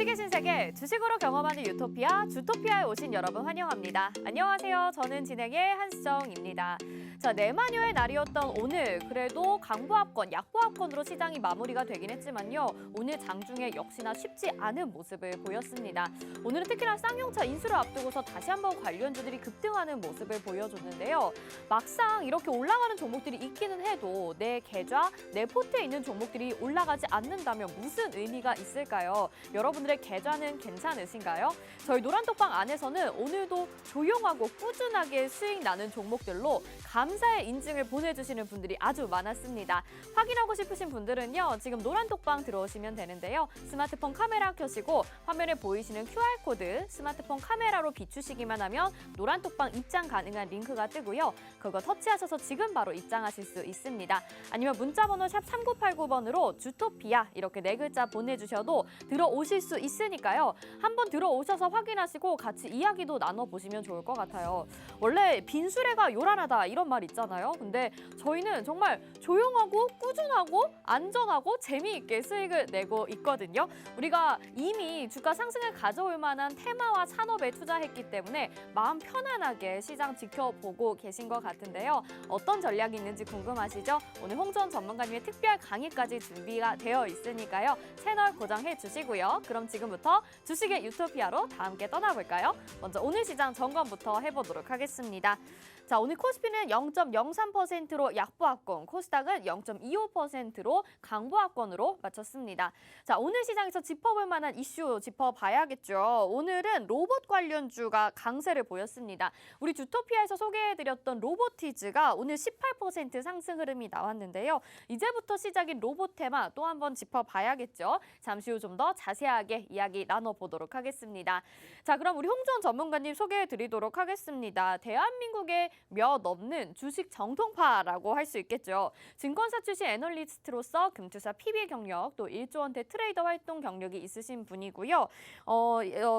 주식의 신세계, 주식으로 경험하는 유토피아, 주토피아에 오신 여러분 환영합니다. 안녕하세요. 저는 진행의 한수정입니다. 자, 내마녀의 날이었던 오늘, 그래도 강보합권, 약보합권으로 시장이 마무리가 되긴 했지만요. 오늘 장중에 역시나 쉽지 않은 모습을 보였습니다. 오늘은 특히나 쌍용차 인수를 앞두고서 다시 한번 관련주들이 급등하는 모습을 보여줬는데요. 막상 이렇게 올라가는 종목들이 있기는 해도 내 계좌, 내 포트에 있는 종목들이 올라가지 않는다면 무슨 의미가 있을까요? 여러분들의 계좌는 괜찮으신가요? 저희 노란톡방 안에서는 오늘도 조용하고 꾸준하게 수익 나는 종목들로 감사의 인증을 보내주시는 분들이 아주 많았습니다. 확인하고 싶으신 분들은요, 지금 노란톡방 들어오시면 되는데요. 스마트폰 카메라 켜시고 화면에 보이시는 QR코드 스마트폰 카메라로 비추시기만 하면 노란톡방 입장 가능한 링크가 뜨고요. 그거 터치하셔서 지금 바로 입장하실 수 있습니다. 아니면 문자번호 샵 3989번으로 주토피아 이렇게 4글자 보내주셔도 들어오실 수 있으니까요. 한번 들어오셔서 확인하시고 같이 이야기도 나눠보시면 좋을 것 같아요. 원래 빈수레가 요란하다 이런 말 있잖아요. 근데 저희는 정말 조용하고 꾸준하고 안전하고 재미있게 수익을 내고 있거든요. 우리가 이미 주가 상승을 가져올 만한 테마와 산업에 투자했기 때문에 마음 편안하게 시장 지켜보고 계신 것 같은데요. 어떤 전략이 있는지 궁금하시죠? 오늘 홍전 전문가님의 특별 강의까지 준비가 되어 있으니까요. 채널 고정해 주시고요. 그럼 지금부터 주식의 유토피아로 다 함께 떠나볼까요? 먼저 오늘 시장 점검부터 해보도록 하겠습니다. 자, 오늘 코스피는 0.03%로 약보합권, 코스닥은 0.25%로 강보합권으로 마쳤습니다. 자, 오늘 시장에서 짚어볼 만한 이슈 짚어봐야겠죠. 오늘은 로봇 관련주가 강세를 보였습니다. 우리 주토피아에서 소개해드렸던 로보티즈가 오늘 18% 상승 흐름이 나왔는데요. 이제부터 시작인 로봇 테마 또 한번 짚어봐야겠죠. 잠시 후 좀 더 자세하게 이야기 나눠보도록 하겠습니다. 자, 그럼 우리 홍전 전문가님 소개해드리도록 하겠습니다. 대한민국의 몇 없는 주식 정통파라고 할 수 있겠죠. 증권사 출신 애널리스트로서 금투사 PB 경력, 또 1조 원대 트레이더 활동 경력이 있으신 분이고요.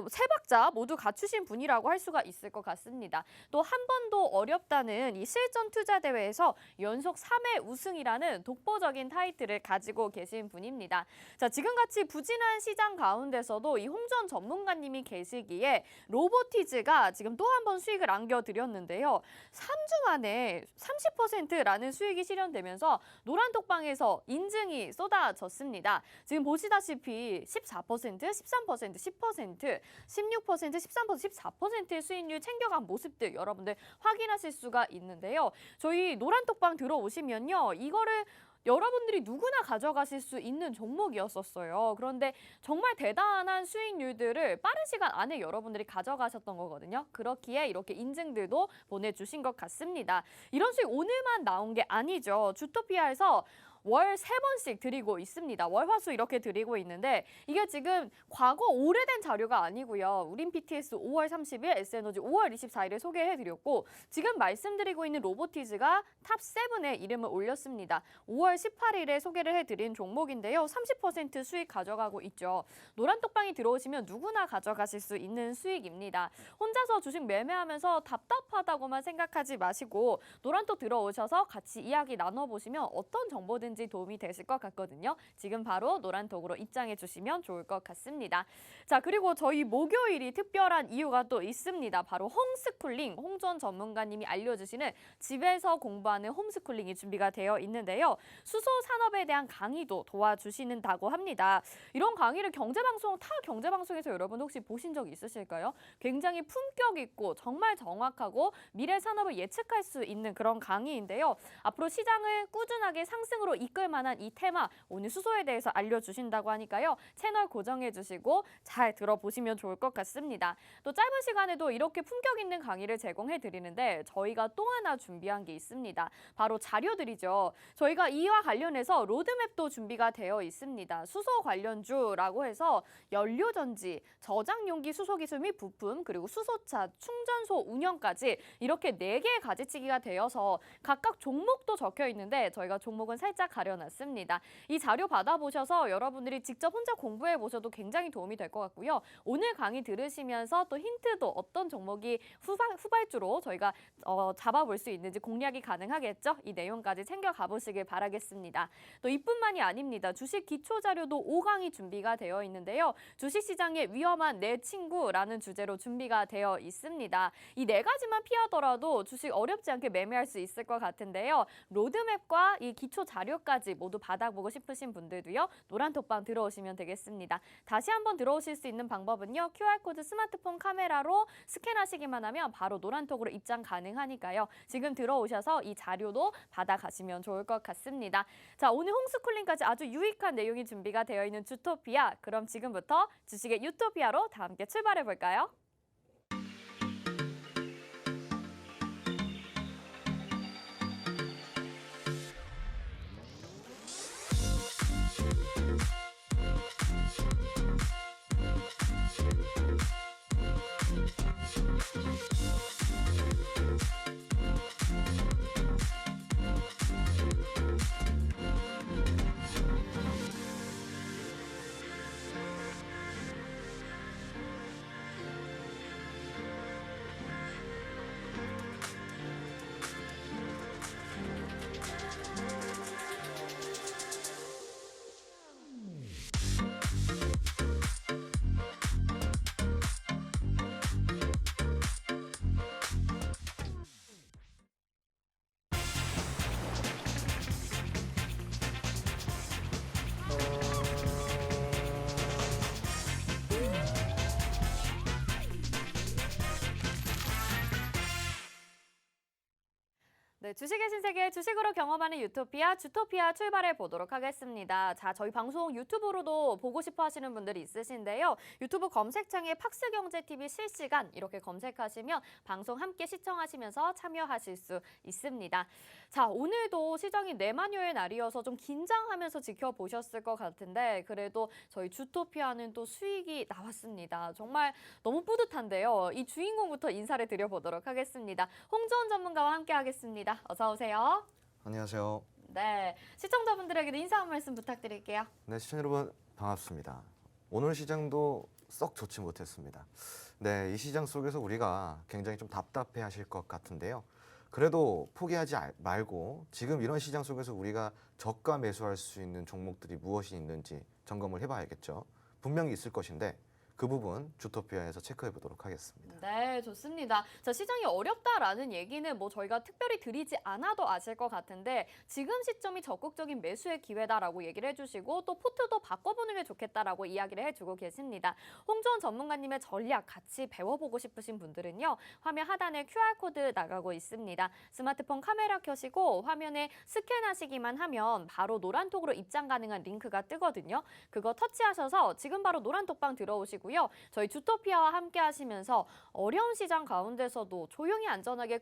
세 박자 모두 갖추신 분이라고 할 수가 있을 것 같습니다. 또 한 번도 어렵다는 이 실전 투자 대회에서 연속 3회 우승이라는 독보적인 타이틀을 가지고 계신 분입니다. 자, 지금같이 부진한 시장 가운데서도 이 홍전 전문가님이 계시기에 로보티즈가 지금 또 한 번 수익을 안겨드렸는데요. 3주 만에 30%라는 수익이 실현되면서 노란톡방에서 인증이 쏟아졌습니다. 지금 보시다시피 14%, 13%, 10%, 16%, 13%, 14%의 수익률 챙겨간 모습들 여러분들 확인하실 수가 있는데요. 저희 노란톡방 들어오시면요. 이거를 여러분들이 누구나 가져가실 수 있는 종목이었었어요. 그런데 정말 대단한 수익률들을 빠른 시간 안에 여러분들이 가져가셨던 거거든요. 그렇기에 이렇게 인증들도 보내주신 것 같습니다. 이런 수익 오늘만 나온 게 아니죠. 주토피아에서 월 3번씩 드리고 있습니다. 월화수 이렇게 드리고 있는데 이게 지금 과거 오래된 자료가 아니고요. 우린 PTS 5월 30일, SNOG 5월 24일에 소개해드렸고 지금 말씀드리고 있는 로보티즈가 탑7에 이름을 올렸습니다. 5월 18일에 소개를 해드린 종목인데요. 30% 수익 가져가고 있죠. 노란톡방이 들어오시면 누구나 가져가실 수 있는 수익입니다. 혼자서 주식 매매하면서 답답하다고만 생각하지 마시고 노란톡 들어오셔서 같이 이야기 나눠보시면 어떤 정보든지 도움이 되실 것 같거든요. 지금 바로 노란톡으로 입장해 주시면 좋을 것 같습니다. 자, 그리고 저희 목요일이 특별한 이유가 또 있습니다. 바로 홈스쿨링, 홍전 전문가님이 알려주시는 집에서 공부하는 홈스쿨링이 준비가 되어 있는데요. 수소 산업에 대한 강의도 도와주시는다고 합니다. 이런 강의를 경제방송, 타 경제방송에서 여러분 혹시 보신 적 있으실까요? 굉장히 품격 있고 정말 정확하고 미래 산업을 예측할 수 있는 그런 강의인데요. 앞으로 시장을 꾸준하게 상승으로 이끌 만한 이 테마 오늘 수소에 대해서 알려주신다고 하니까요. 채널 고정해 주시고 잘 들어보시면 좋을 것 같습니다. 또 짧은 시간에도 이렇게 품격 있는 강의를 제공해 드리는데 저희가 또 하나 준비한 게 있습니다. 바로 자료들이죠. 저희가 이와 관련해서 로드맵도 준비가 되어 있습니다. 수소 관련주라고 해서 연료전지, 저장용기 수소기술 및 부품, 그리고 수소차, 충전소 운영까지 이렇게 4개의 가지치기가 되어서 각각 종목도 적혀 있는데 저희가 종목은 살짝 가려놨습니다. 이 자료 받아보셔서 여러분들이 직접 혼자 공부해 보셔도 굉장히 도움이 될 것 같고요. 오늘 강의 들으시면서 또 힌트도 어떤 종목이 후발주로 저희가 잡아볼 수 있는지 공략이 가능하겠죠? 이 내용까지 챙겨 가보시길 바라겠습니다. 또 이뿐만이 아닙니다. 주식 기초 자료도 5강이 준비가 되어 있는데요. 주식시장의 위험한 내 친구라는 주제로 준비가 되어 있습니다. 이 네 가지만 피하더라도 주식 어렵지 않게 매매할 수 있을 것 같은데요. 로드맵과 이 기초 자료까지 모두 받아보고 싶으신 분들도요. 노란톡방 들어오시면 되겠습니다. 다시 한번 들어오실 수 있는 방법은요. QR코드 스마트폰 카메라로 스캔하시기만 하면 바로 노란톡으로 입장 가능하니까요. 지금 들어오셔서 이 자료도 받아가시면 좋을 것 같습니다. 자, 오늘 홈스쿨링까지 아주 유익한 내용이 준비가 되어 있는 주토피아. 그럼 지금부터 주식의 유토피아로 다 함께 출발해 볼까요? 네, 주식의 신세계 주식으로 경험하는 유토피아, 주토피아 출발해 보도록 하겠습니다. 자, 저희 방송 유튜브로도 보고 싶어 하시는 분들이 있으신데요. 유튜브 검색창에 팍스경제TV 실시간 이렇게 검색하시면 방송 함께 시청하시면서 참여하실 수 있습니다. 자, 오늘도 시장이 내만여의 날이어서 좀 긴장하면서 지켜보셨을 것 같은데 그래도 저희 주토피아는 또 수익이 나왔습니다. 정말 너무 뿌듯한데요. 이 주인공부터 인사를 드려보도록 하겠습니다. 홍주원 전문가와 함께 하겠습니다. 어서 오세요. 안녕하세요. 네, 시청자분들에게도 인사 한 말씀 부탁드릴게요. 네, 시청자 여러분 반갑습니다. 오늘 시장도 썩 좋지 못했습니다. 네, 이 시장 속에서 우리가 굉장히 좀 답답해 하실 것 같은데요. 그래도 포기하지 말고 지금 이런 시장 속에서 우리가 저가 매수할 수 있는 종목들이 무엇이 있는지 점검을 해봐야겠죠. 분명히 있을 것인데 그 부분 주토피아에서 체크해 보도록 하겠습니다. 네, 좋습니다. 자, 시장이 어렵다라는 얘기는 뭐 저희가 특별히 드리지 않아도 아실 것 같은데 지금 시점이 적극적인 매수의 기회다라고 얘기를 해주시고 또 포트도 바꿔보는 게 좋겠다라고 이야기를 해주고 계십니다. 홍주원 전문가님의 전략 같이 배워보고 싶으신 분들은요. 화면 하단에 QR코드 나가고 있습니다. 스마트폰 카메라 켜시고 화면에 스캔하시기만 하면 바로 노란톡으로 입장 가능한 링크가 뜨거든요. 그거 터치하셔서 지금 바로 노란톡방 들어오시고 저희 주토피아와 함께 하시면서 어려운 시장 가운데서도 조용히 안전하게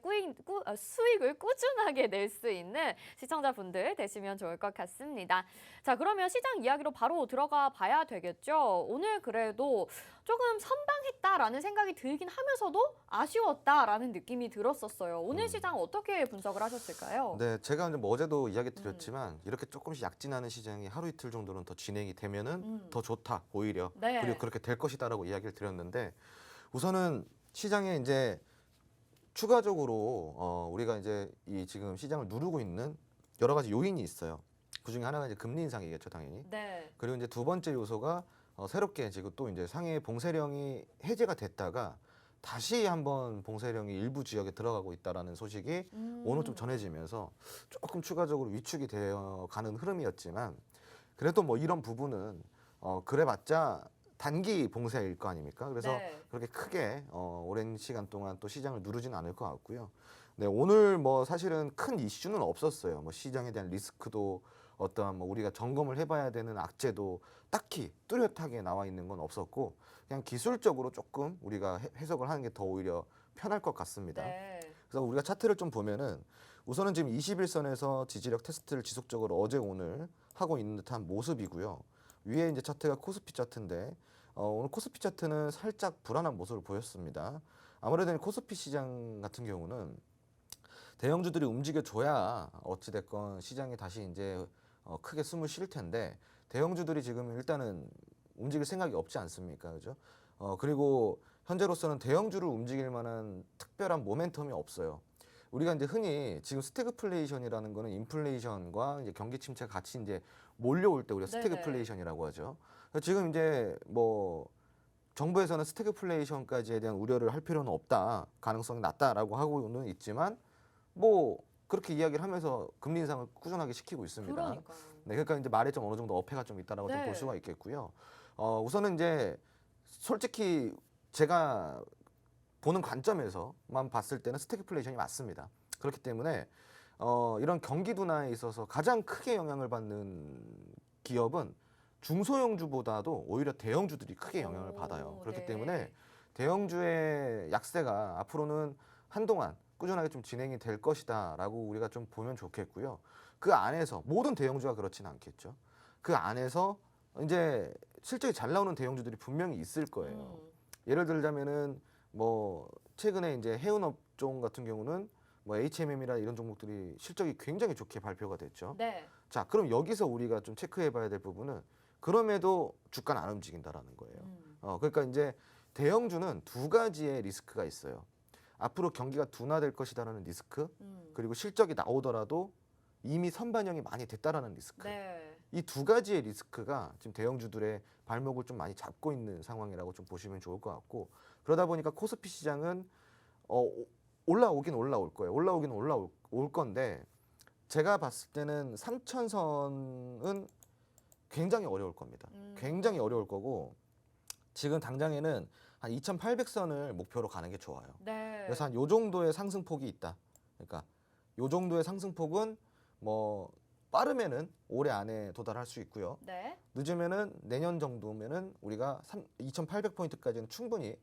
수익을 꾸준하게 낼 수 있는 시청자분들 되시면 좋을 것 같습니다. 자, 그러면 시장 이야기로 바로 들어가 봐야 되겠죠. 오늘 그래도 조금 선방했다라는 생각이 들긴 하면서도 아쉬웠다라는 느낌이 들었었어요. 오늘 시장 어떻게 분석을 하셨을까요? 네, 제가 뭐 어제도 이야기 드렸지만 이렇게 조금씩 약진하는 시장이 하루 이틀 정도는 더 진행이 되면은 더 좋다 오히려. 네. 그리고 그렇게 될 것이다라고 이야기를 드렸는데 우선은 시장에 이제 추가적으로 우리가 이제 이 지금 시장을 누르고 있는 여러 가지 요인이 있어요. 그 중에 하나가 이제 금리 인상이겠죠, 당연히. 네. 그리고 이제 두 번째 요소가 새롭게 지금 또 이제 상해 봉쇄령이 해제가 됐다가 다시 한번 봉쇄령이 일부 지역에 들어가고 있다라는 소식이 오늘 좀 전해지면서 조금 추가적으로 위축이 되어 가는 흐름이었지만 그래도 뭐 이런 부분은 그래봤자 단기 봉쇄일 거 아닙니까? 그래서 네. 그렇게 크게 오랜 시간 동안 또 시장을 누르지는 않을 것 같고요. 네, 오늘 뭐 사실은 큰 이슈는 없었어요. 뭐 시장에 대한 리스크도 어떠한 뭐 우리가 점검을 해봐야 되는 악재도 딱히 뚜렷하게 나와 있는 건 없었고 그냥 기술적으로 조금 우리가 해석을 하는 게 더 오히려 편할 것 같습니다. 네. 그래서 우리가 차트를 좀 보면은 우선은 지금 21선에서 지지력 테스트를 지속적으로 어제 오늘 하고 있는 듯한 모습이고요. 위에 이제 차트가 코스피 차트인데 오늘 코스피 차트는 살짝 불안한 모습을 보였습니다. 아무래도 코스피 시장 같은 경우는 대형주들이 움직여줘야 어찌됐건 시장이 다시 이제 크게 숨을 쉴 텐데 대형주들이 지금 일단은 움직일 생각이 없지 않습니까? 그죠? 그리고 현재로서는 대형주를 움직일 만한 특별한 모멘텀이 없어요. 우리가 이제 흔히 지금 스태그플레이션이라는 거는 인플레이션과 이제 경기 침체가 같이 이제 몰려올 때 우리가 네네. 스태그플레이션이라고 하죠. 지금 이제 뭐 정부에서는 스태그플레이션까지에 대한 우려를 할 필요는 없다, 가능성이 낮다라고 하고는 있지만 뭐 그렇게 이야기를 하면서 금리 인상을 꾸준하게 시키고 있습니다. 그러니까요. 네, 그러니까 이제 말에 좀 어느 정도 어폐가 좀 있다라고 좀 네. 볼 수가 있겠고요. 우선은 이제 솔직히 제가 보는 관점에서만 봤을 때는 스태그플레이션이 맞습니다. 그렇기 때문에 이런 경기 둔화에 있어서 가장 크게 영향을 받는 기업은 중소형주보다도 오히려 대형주들이 크게 영향을 받아요. 그렇기 네. 때문에 대형주의 약세가 앞으로는 한동안 꾸준하게 좀 진행이 될 것이다라고 우리가 좀 보면 좋겠고요. 그 안에서 모든 대형주가 그렇지는 않겠죠. 그 안에서 이제 실적이 잘 나오는 대형주들이 분명히 있을 거예요. 예를 들자면은 뭐 최근에 이제 해운 업종 같은 경우는 뭐 HMM이나 이런 종목들이 실적이 굉장히 좋게 발표가 됐죠. 네. 자, 그럼 여기서 우리가 좀 체크해봐야 될 부분은 그럼에도 주가는 안 움직인다라는 거예요. 그러니까 이제 대형주는 두 가지의 리스크가 있어요. 앞으로 경기가 둔화될 것이다라는 리스크, 그리고 실적이 나오더라도 이미 선반영이 많이 됐다라는 리스크. 네. 이 두 가지의 리스크가 지금 대형주들의 발목을 좀 많이 잡고 있는 상황이라고 좀 보시면 좋을 것 같고, 그러다 보니까 코스피 시장은 올라오긴 올라올 거예요. 올라오긴 올라올 건데 제가 봤을 때는 3천선은 굉장히 어려울 겁니다. 굉장히 어려울 거고 지금 당장에는 한 2,800선을 목표로 가는 게 좋아요. 네. 그래서 한 요 정도의 상승폭이 있다. 그러니까 요 정도의 상승폭은 뭐 빠르면은 올해 안에 도달할 수 있고요. 네. 늦으면은 내년 정도면은 우리가 2,800포인트까지는 충분히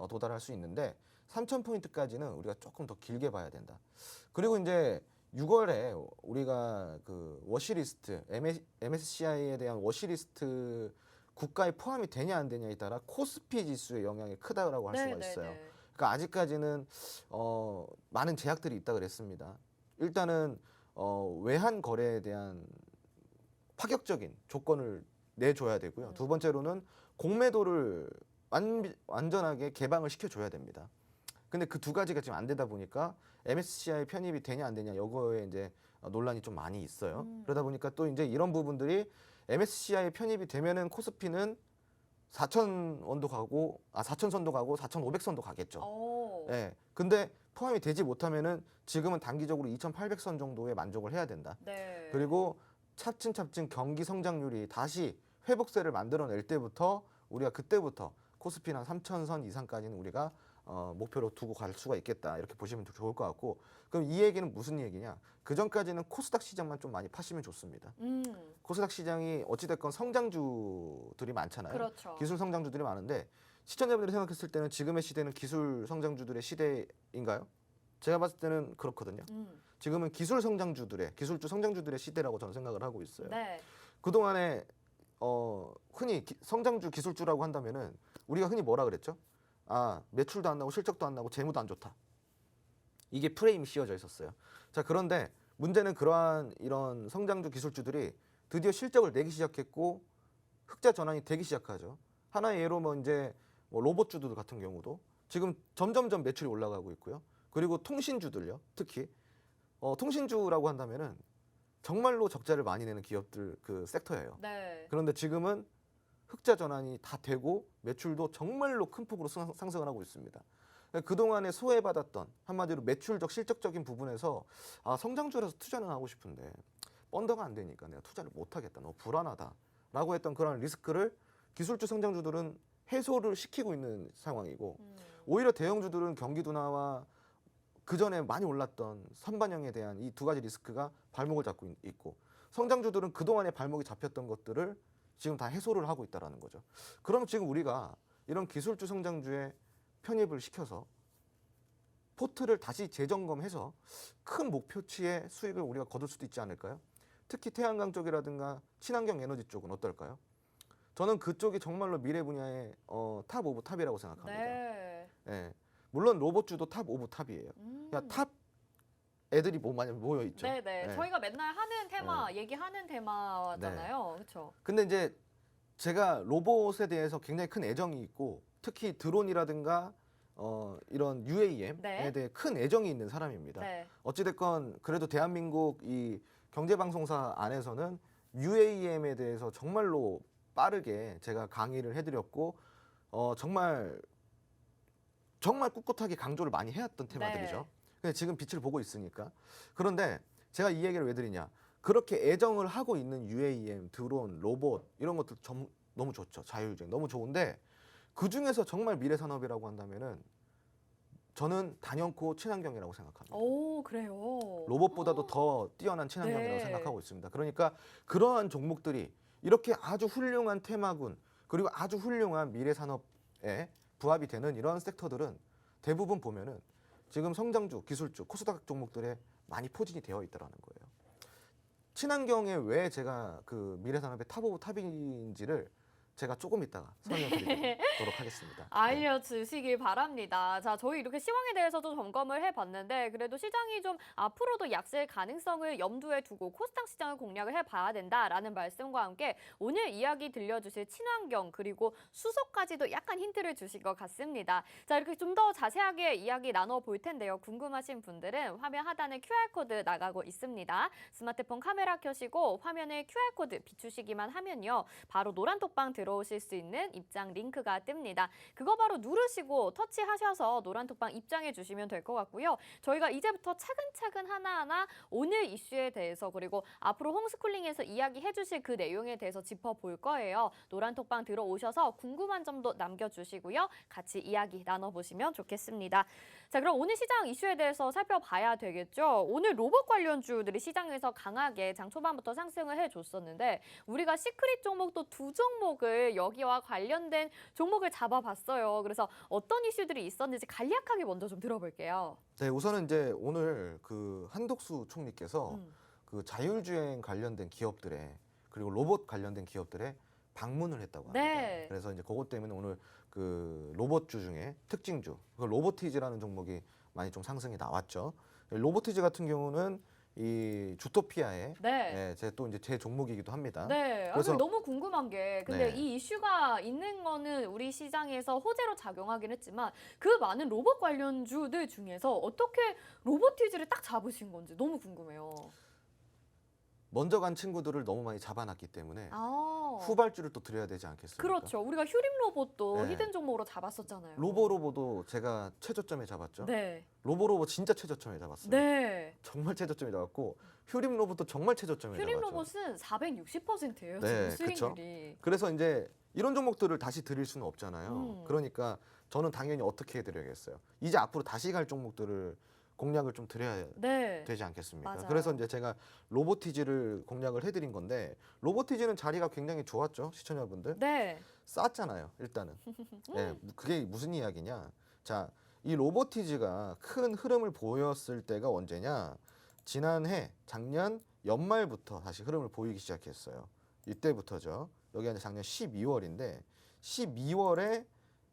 도달할 수 있는데 3,000포인트까지는 우리가 조금 더 길게 봐야 된다. 그리고 이제 6월에 우리가 그 워시리스트, MSCI에 대한 워시리스트 국가에 포함이 되냐 안 되냐에 따라 코스피 지수의 영향이 크다라고 할 수가 있어요. 그러니까 아직까지는 많은 제약들이 있다 그랬습니다. 일단은 외환 거래에 대한 파격적인 조건을 내줘야 되고요. 두 번째로는 공매도를 완전하게 개방을 시켜줘야 됩니다. 근데 그 두 가지가 지금 안 되다 보니까 MSCI 편입이 되냐 안 되냐 이거에 이제 논란이 좀 많이 있어요. 그러다 보니까 또 이제 이런 부분들이 MSCI 편입이 되면은 코스피는 4,000원도 가고 4,000선도 가고 4,500선도 가겠죠. 예. 근데 포함이 되지 못하면은 지금은 단기적으로 2,800선 정도에 만족을 해야 된다. 네. 그리고 차츰차츰 경기 성장률이 다시 회복세를 만들어낼 때부터 우리가 그때부터 코스피나 3,000선 이상까지는 우리가 목표로 두고 갈 수가 있겠다 이렇게 보시면 좋을 것 같고, 그럼 이 얘기는 무슨 얘기냐? 그 전까지는 코스닥 시장만 좀 많이 파시면 좋습니다. 코스닥 시장이 어찌됐건 성장주들이 많잖아요. 그렇죠. 기술 성장주들이 많은데 시청자분들이 생각했을 때는 지금의 시대는 기술 성장주들의 시대인가요? 제가 봤을 때는 그렇거든요. 지금은 기술 성장주들의 기술주 성장주들의 시대라고 저는 생각을 하고 있어요. 네. 그동안에 흔히 성장주 기술주라고 한다면은 우리가 흔히 뭐라 그랬죠? 매출도 안 나고 실적도 안 나고 재무도 안 좋다. 이게 프레임이 씌워져 있었어요. 자, 그런데 문제는 그러한 이런 성장주 기술주들이 드디어 실적을 내기 시작했고 흑자 전환이 되기 시작하죠. 하나의 예로 뭐 이제 뭐 로봇주들 같은 경우도 지금 점점점 매출이 올라가고 있고요. 그리고 통신주들요, 특히 통신주라고 한다면은 정말로 적자를 많이 내는 기업들 그 섹터예요. 네. 그런데 지금은 흑자 전환이 다 되고 매출도 정말로 큰 폭으로 상승을 하고 있습니다. 그동안에 소외받았던 한마디로 매출적 실적적인 부분에서 성장주라서 투자는 하고 싶은데 펀더가 안 되니까 내가 투자를 못 하겠다. 너무 불안하다라고 했던 그런 리스크를 기술주 성장주들은 해소를 시키고 있는 상황이고, 오히려 대형주들은 경기 둔화와 그 전에 많이 올랐던 선반영에 대한 이 두 가지 리스크가 발목을 잡고 있고, 성장주들은 그동안에 발목이 잡혔던 것들을 지금 다 해소를 하고 있다는 거죠. 그럼 지금 우리가 이런 기술주 성장주에 편입을 시켜서 포트를 다시 재점검해서 큰 목표치의 수익을 우리가 거둘 수도 있지 않을까요? 특히 태양광 쪽이라든가 친환경 에너지 쪽은 어떨까요? 저는 그쪽이 정말로 미래 분야의 탑 오브 탑이라고 생각합니다. 네. 예. 물론 로봇주도 탑 오브 탑이에요. 그러니까 탑 애들이 뭐 많이 모여 있죠. 네네. 네. 저희가 맨날 하는 테마, 얘기하는 테마잖아요. 그렇죠. 근데 이제 제가 로봇에 대해서 굉장히 큰 애정이 있고 특히 드론이라든가 이런 UAM에 네. 대해 큰 애정이 있는 사람입니다. 네. 어찌됐건 그래도 대한민국 이 경제방송사 안에서는 UAM에 대해서 정말로 빠르게 제가 강의를 해드렸고 정말 꿋꿋하게 강조를 많이 해왔던 테마들이죠. 네. 근데 지금 빛을 보고 있으니까. 그런데 제가 이 얘기를 왜 드리냐? 그렇게 애정을 하고 있는 UAM, 드론, 로봇 이런 것들 너무 좋죠. 자율주행 너무 좋은데 그 중에서 정말 미래 산업이라고 한다면은 저는 단연코 친환경이라고 생각합니다. 오, 그래요. 로봇보다도 더 뛰어난 친환경이라고 네. 생각하고 있습니다. 그러니까 그러한 종목들이 이렇게 아주 훌륭한 테마군 그리고 아주 훌륭한 미래 산업에 부합이 되는 이런 섹터들은 대부분 보면은 지금 성장주, 기술주, 코스닥 종목들에 많이 포진이 되어 있다라는 거예요. 친환경에 왜 제가 그 미래 산업의 탑 오브 탑인지를 제가 조금 이따가 설명드리도록 하겠습니다. 네. 알려주시길 바랍니다. 자, 저희 이렇게 시황에 대해서도 점검을 해봤는데 그래도 시장이 좀 앞으로도 약세 가능성을 염두에 두고 코스닥 시장을 공략을 해봐야 된다라는 말씀과 함께 오늘 이야기 들려주실 친환경 그리고 수소까지도 약간 힌트를 주신 것 같습니다. 자, 이렇게 좀 더 자세하게 이야기 나눠볼 텐데요. 궁금하신 분들은 화면 하단에 QR코드 나가고 있습니다. 스마트폰 카메라 켜시고 화면에 QR코드 비추시기만 하면요. 바로 노란톡방 들어오실 수 있는 입장 링크가 뜹니다. 그거 바로 누르시고 터치하셔서 노란톡방 입장해 주시면 될 것 같고요. 저희가 이제부터 차근차근 하나하나 오늘 이슈에 대해서 그리고 앞으로 홈스쿨링에서 이야기해 주실 그 내용에 대해서 짚어볼 거예요. 노란톡방 들어오셔서 궁금한 점도 남겨주시고요. 같이 이야기 나눠보시면 좋겠습니다. 자, 그럼 오늘 시장 이슈에 대해서 살펴봐야 되겠죠. 오늘 로봇 관련주들이 시장에서 강하게 장 초반부터 상승을 해줬었는데 우리가 시크릿 종목도 두 종목을 여기와 관련된 종목을 잡아봤어요. 그래서 어떤 이슈들이 있었는지 간략하게 먼저 좀 들어볼게요. 네, 우선은 이제 오늘 그 한덕수 총리께서 그 자율주행 관련된 기업들에 그리고 로봇 관련된 기업들에 방문을 했다고 합니다. 네. 그래서 이제 그것 때문에 오늘 그 로봇주 중에 특징주, 그 로보티즈라는 종목이 많이 좀 상승이 나왔죠. 로보티즈 같은 경우는 이 주토피아의 네. 제 종목이기도 합니다. 네. 그래서 너무 궁금한 게 근데 네. 이 이슈가 있는 거는 우리 시장에서 호재로 작용하긴 했지만 그 많은 로봇 관련주들 중에서 어떻게 로보티즈를 딱 잡으신 건지 너무 궁금해요. 먼저 간 친구들을 너무 많이 잡아놨기 때문에 아. 후발주를 또 드려야 되지 않겠습니까? 그렇죠. 우리가 휴림 로봇도 네. 히든 종목으로 잡았었잖아요. 로보로보도 제가 최저점에 잡았죠. 네. 로보로보 진짜 최저점에 잡았어요. 네. 정말 최저점에 잡았고 휴림 로봇도 정말 최저점에 휴림 잡았죠. 로봇은 460%예요. 네, 지금 그쵸. 수익률이. 그래서 이제 이런 종목들을 다시 드릴 수는 없잖아요. 음. 그러니까 저는 당연히 어떻게 해드려야겠어요. 이제 앞으로 다시 갈 종목들을 공략을 좀 드려야 네. 되지 않겠습니까? 맞아요. 그래서 이제 제가 로보티즈를 공략을 해드린 건데 로보티즈는 자리가 굉장히 좋았죠, 시청자분들. 네. 쌌잖아요, 일단은. 네, 그게 무슨 이야기냐? 자, 이 로보티즈가 큰 흐름을 보였을 때가 언제냐? 지난해 작년 연말부터 다시 흐름을 보이기 시작했어요. 이때부터죠. 여기가 이제 작년 12월인데 12월에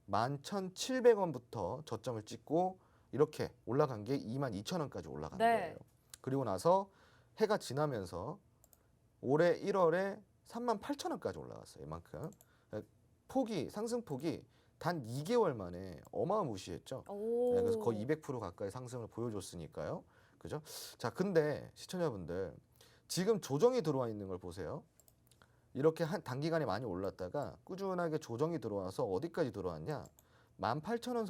11,700원부터 저점을 찍고 이렇게 올라간 게 22,000원까지 올라간 네. 거예요. 그리고 나서 해가 지나면서 올해 1월에 38,000원까지 올라갔어요. 이만큼. 상승폭이 단 2개월 만에 어마무시했죠. 오. 네, 그래서 거의 200% 가까이 상승을 보여줬으니까요. 그죠? 자, 근데 시청자분들 지금 조정이 들어와 있는 걸 보세요. 이렇게 한 단기간에 많이 올랐다가 꾸준하게 조정이 들어와서 어디까지 들어왔냐? 18,000원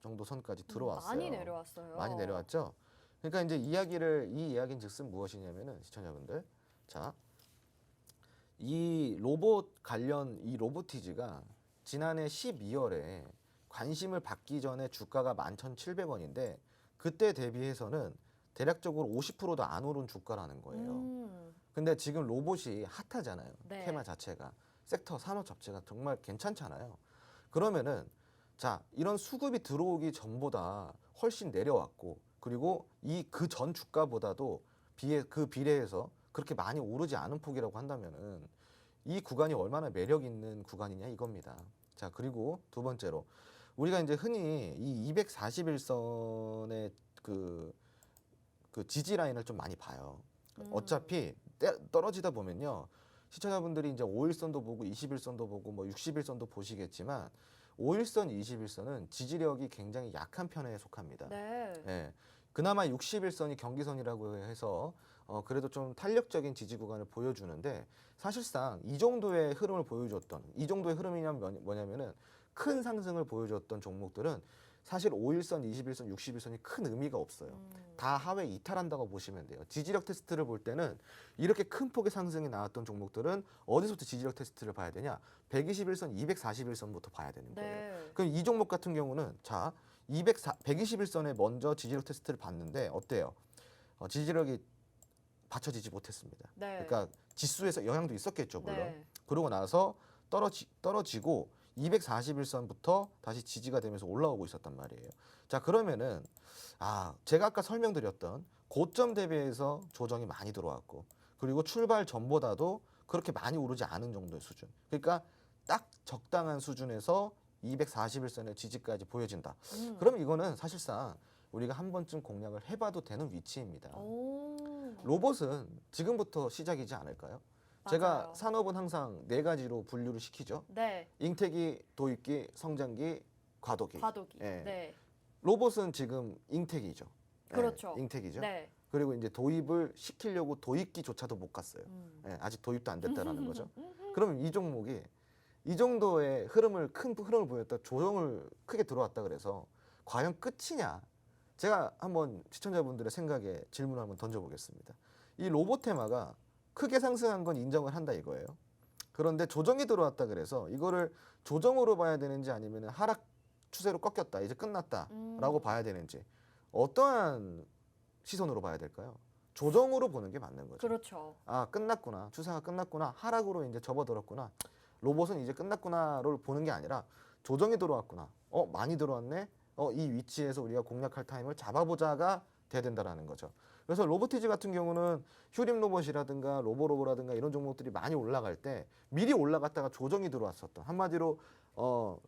정도 선까지 들어왔어요. 많이 내려왔어요. 많이 내려왔죠. 그러니까 이제 이 이야기는 즉슨 무엇이냐면은 시청자분들, 자, 이 로봇 관련 이 로보티즈가 지난해 12월에 관심을 받기 전에 주가가 11,700원인데 그때 대비해서는 대략적으로 50%도 안 오른 주가라는 거예요. 근데 지금 로봇이 핫하잖아요. 네. 테마 자체가 섹터 산업 자체가 정말 괜찮잖아요. 그러면은 자, 이런 수급이 들어오기 전보다 훨씬 내려왔고 그리고 이 그 전 주가보다도 비례해서 그렇게 많이 오르지 않은 폭이라고 한다면은 이 구간이 얼마나 매력 있는 구간이냐 이겁니다. 자, 그리고 두 번째로 우리가 이제 흔히 이 241선의 그 그 지지 라인을 좀 많이 봐요. 음. 어차피 떨어지다 보면요. 시청자분들이 이제 5일선도 보고 20일선도 보고 뭐 60일선도 보시겠지만 5일선, 21선은 지지력이 굉장히 약한 편에 속합니다. 네. 예. 그나마 60일선이 경기선이라고 해서 그래도 좀 탄력적인 지지 구간을 보여주는데 사실상 이 정도의 흐름을 보여줬던 이 정도의 흐름이냐면 뭐냐면은 큰 상승을 보여줬던 종목들은 사실 5일선, 21선, 60일선이 큰 의미가 없어요. 다 하회 이탈한다고 보시면 돼요. 지지력 테스트를 볼 때는 이렇게 큰 폭의 상승이 나왔던 종목들은 어디서부터 지지력 테스트를 봐야 되냐? 121선, 241선부터 봐야 되는 거예요. 네. 그럼 이 종목 같은 경우는 자 121선에 먼저 지지력 테스트를 봤는데 어때요? 지지력이 받쳐지지 못했습니다. 네. 그러니까 지수에서 영향도 있었겠죠, 물론. 네. 그러고 나서 떨어지고 241선부터 다시 지지가 되면서 올라오고 있었단 말이에요. 자, 그러면은 제가 아까 설명드렸던 고점 대비해서 조정이 많이 들어왔고 그리고 출발 전보다도 그렇게 많이 오르지 않은 정도의 수준. 그러니까 딱 적당한 수준에서 241선의 지지까지 보여진다. 그럼 이거는 사실상 우리가 한 번쯤 공략을 해봐도 되는 위치입니다. 오. 로봇은 지금부터 시작이지 않을까요? 제가 맞아요. 산업은 항상 네 가지로 분류를 시키죠. 네. 잉태기, 도입기, 성장기, 과도기. 과도기. 예. 네. 로봇은 지금 잉태기죠. 예, 그렇죠. 잉태기죠. 네. 그리고 이제 도입을 시키려고 도입기조차도 못 갔어요. 음. 예, 아직 도입도 안 됐다라는 거죠. 그러면 이 종목이 이 정도의 큰 흐름을 보였다 조정을 크게 들어왔다 그래서 과연 끝이냐? 제가 한번 시청자분들의 생각에 질문을 한번 던져보겠습니다. 이 로봇 테마가 크게 상승한 건 인정을 한다 이거예요. 그런데 조정이 들어왔다 그래서 이거를 조정으로 봐야 되는지 아니면 하락 추세로 꺾였다 이제 끝났다라고 봐야 되는지 어떠한 시선으로 봐야 될까요? 조정으로 보는 게 맞는 거죠. 그렇죠. 끝났구나. 추세가 끝났구나. 하락으로 이제 접어들었구나. 로봇은 이제 끝났구나를 보는 게 아니라 조정이 들어왔구나. 많이 들어왔네. 이 위치에서 우리가 공략할 타임을 잡아보자가 돼야 된다라는 거죠. 그래서 로보티즈 같은 경우는 휴림 로봇이라든가 로보로보라든가 이런 종목들이 많이 올라갈 때 미리 올라갔다가 조정이 들어왔었던 한마디로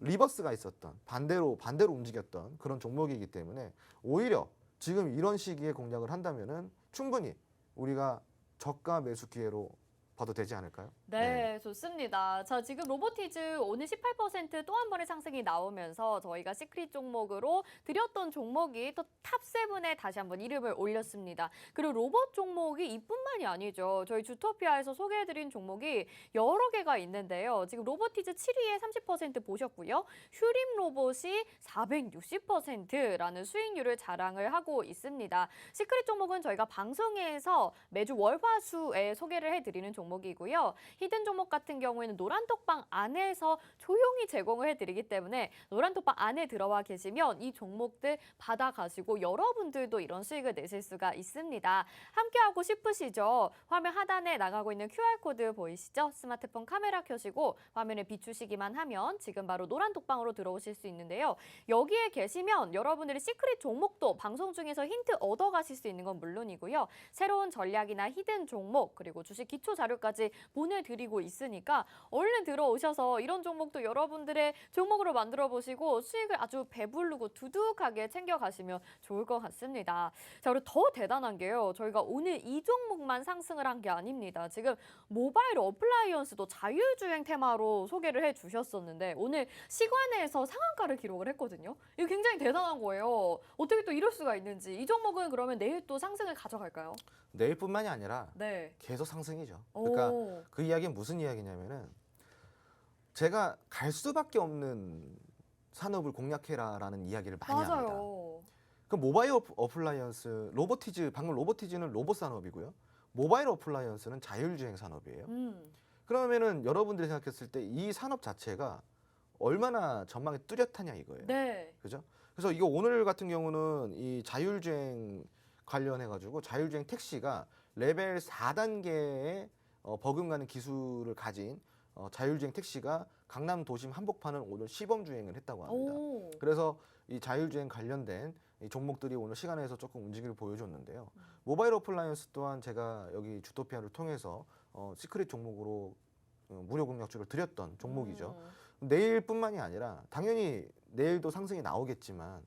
리버스가 있었던 반대로 움직였던 그런 종목이기 때문에 오히려 지금 이런 시기에 공략을 한다면은 충분히 우리가 저가 매수 기회로 봐도 되지 않을까요? 네, 좋습니다. 자, 지금 로보티즈 오늘 18% 또 한 번의 상승이 나오면서 저희가 시크릿 종목으로 드렸던 종목이 또 탑7에 다시 한번 이름을 올렸습니다. 그리고 로봇 종목이 이뿐만이 아니죠. 저희 주토피아에서 소개해드린 종목이 여러 개가 있는데요. 지금 로보티즈 7위에 30% 보셨고요. 휴림 로봇이 460%라는 수익률을 자랑을 하고 있습니다. 시크릿 종목은 저희가 방송에서 매주 월화수에 소개를 해드리는 종목이고요. 히든 종목 같은 경우에는 노란톡방 안에서 조용히 제공을 해드리기 때문에 노란톡방 안에 들어와 계시면 이 종목들 받아가시고 여러분들도 이런 수익을 내실 수가 있습니다. 함께하고 싶으시죠? 화면 하단에 나가고 있는 QR코드 보이시죠? 스마트폰 카메라 켜시고 화면에 비추시기만 하면 지금 바로 노란톡방으로 들어오실 수 있는데요. 여기에 계시면 여러분들이 시크릿 종목도 방송 중에서 힌트 얻어가실 수 있는 건 물론이고요. 새로운 전략이나 히든 종목 그리고 주식 기초 자료까지 보내드리고 있으니까 얼른 들어오셔서 이런 종목도 여러분들의 종목으로 만들어 보시고 수익을 아주 배부르고 두둑하게 챙겨가시면 좋을 것 같습니다. 자, 그리고 더 대단한 게요. 저희가 오늘 이 종목만 상승을 한 게 아닙니다. 지금 모바일 어플라이언스도 자율주행 테마로 소개를 해주셨었는데 오늘 시간에서 상한가를 기록을 했거든요. 이거 굉장히 대단한 거예요. 어떻게 또 이럴 수가 있는지. 이 종목은 그러면 내일 또 상승을 가져갈까요? 내일뿐만이 아니라 네. 계속 상승이죠. 그러니까 그 이야기는 무슨 이야기냐면은 제가 갈 수밖에 없는 산업을 공략해라라는 이야기를 많이 합니다. 맞아요. 그 모바일 어플라이언스, 로보티즈, 방금 로보티즈는 로봇 산업이고요. 모바일 어플라이언스는 자율주행 산업이에요. 그러면은 여러분들이 생각했을 때 이 산업 자체가 얼마나 전망이 뚜렷하냐 이거예요. 네. 그죠? 그래서 이거 오늘 같은 경우는 이 자율주행 관련해 가지고 자율주행 택시가 레벨 4단계의 버금가는 기술을 가진 자율주행 택시가 강남 도심 한복판을 오늘 시범 주행을 했다고 합니다. 그래서 이 자율주행 관련된 이 종목들이 오늘 시간에서 조금 움직임을 보여줬는데요. 모바일 어플라이언스 또한 제가 여기 주토피아를 통해서 시크릿 종목으로 무료 공략주를 드렸던 종목이죠. 내일뿐만이 아니라 당연히 내일도 상승이 나오겠지만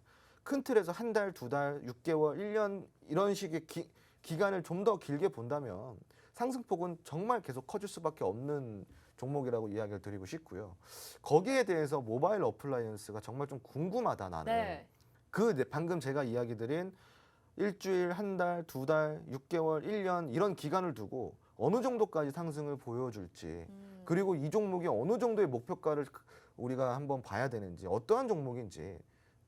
큰 틀에서 한 달, 두 달, 6개월, 1년 이런 식의 기간을 좀 더 길게 본다면 상승폭은 정말 계속 커질 수밖에 없는 종목이라고 이야기를 드리고 싶고요. 거기에 대해서 모바일 어플라이언스가 정말 좀 궁금하다 나는. 네. 방금 제가 이야기 드린 일주일, 한 달, 두 달, 6개월, 1년 이런 기간을 두고 어느 정도까지 상승을 보여줄지 그리고 이 종목이 어느 정도의 목표가를 우리가 한번 봐야 되는지 어떠한 종목인지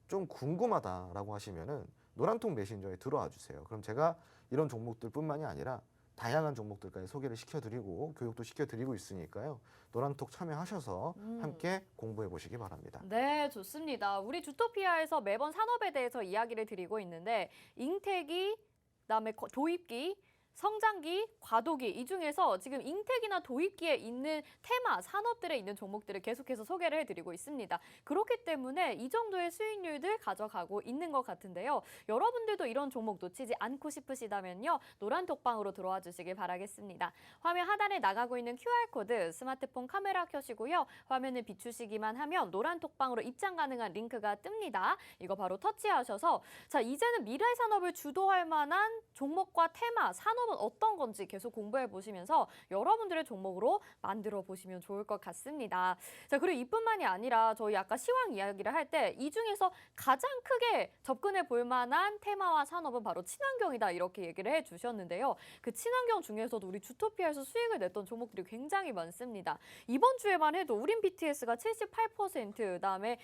좀 궁금하다라고 하시면은 노란통 메신저에 들어와 주세요. 그럼 제가 이런 종목들뿐만이 아니라 다양한 종목들까지 소개를 시켜드리고 교육도 시켜드리고 있으니까요. 노란톡 참여하셔서 함께 공부해 보시기 바랍니다. 네, 좋습니다. 우리 주토피아에서 매번 산업에 대해서 이야기를 드리고 있는데 잉태기, 그다음에 도입기, 성장기, 과도기 이 중에서 지금 잉태기나 도입기에 있는 테마, 산업들에 있는 종목들을 계속해서 소개를 해드리고 있습니다. 그렇기 때문에 이 정도의 수익률들 가져가고 있는 것 같은데요. 여러분들도 이런 종목 놓치지 않고 싶으시다면요. 노란톡방으로 들어와 주시길 바라겠습니다. 화면 하단에 나가고 있는 QR코드 스마트폰 카메라 켜시고요. 화면을 비추시기만 하면 노란톡방으로 입장 가능한 링크가 뜹니다. 이거 바로 터치하셔서 자 이제는 미래 산업을 주도할 만한 종목과 테마, 산업 어떤 건지 계속 공부해 보시면서 여러분들의 종목으로 만들어 보시면 좋을 것 같습니다. 자, 그리고 이뿐만이 아니라 저희 아까 시황 이야기를 할 때 이 중에서 가장 크게 접근해 볼 만한 테마와 산업은 바로 친환경이다 이렇게 얘기를 해 주셨는데요. 그 친환경 중에서도 우리 주토피아에서 수익을 냈던 종목들이 굉장히 많습니다. 이번 주에만 해도 우린 BTS가 78%, 그다음에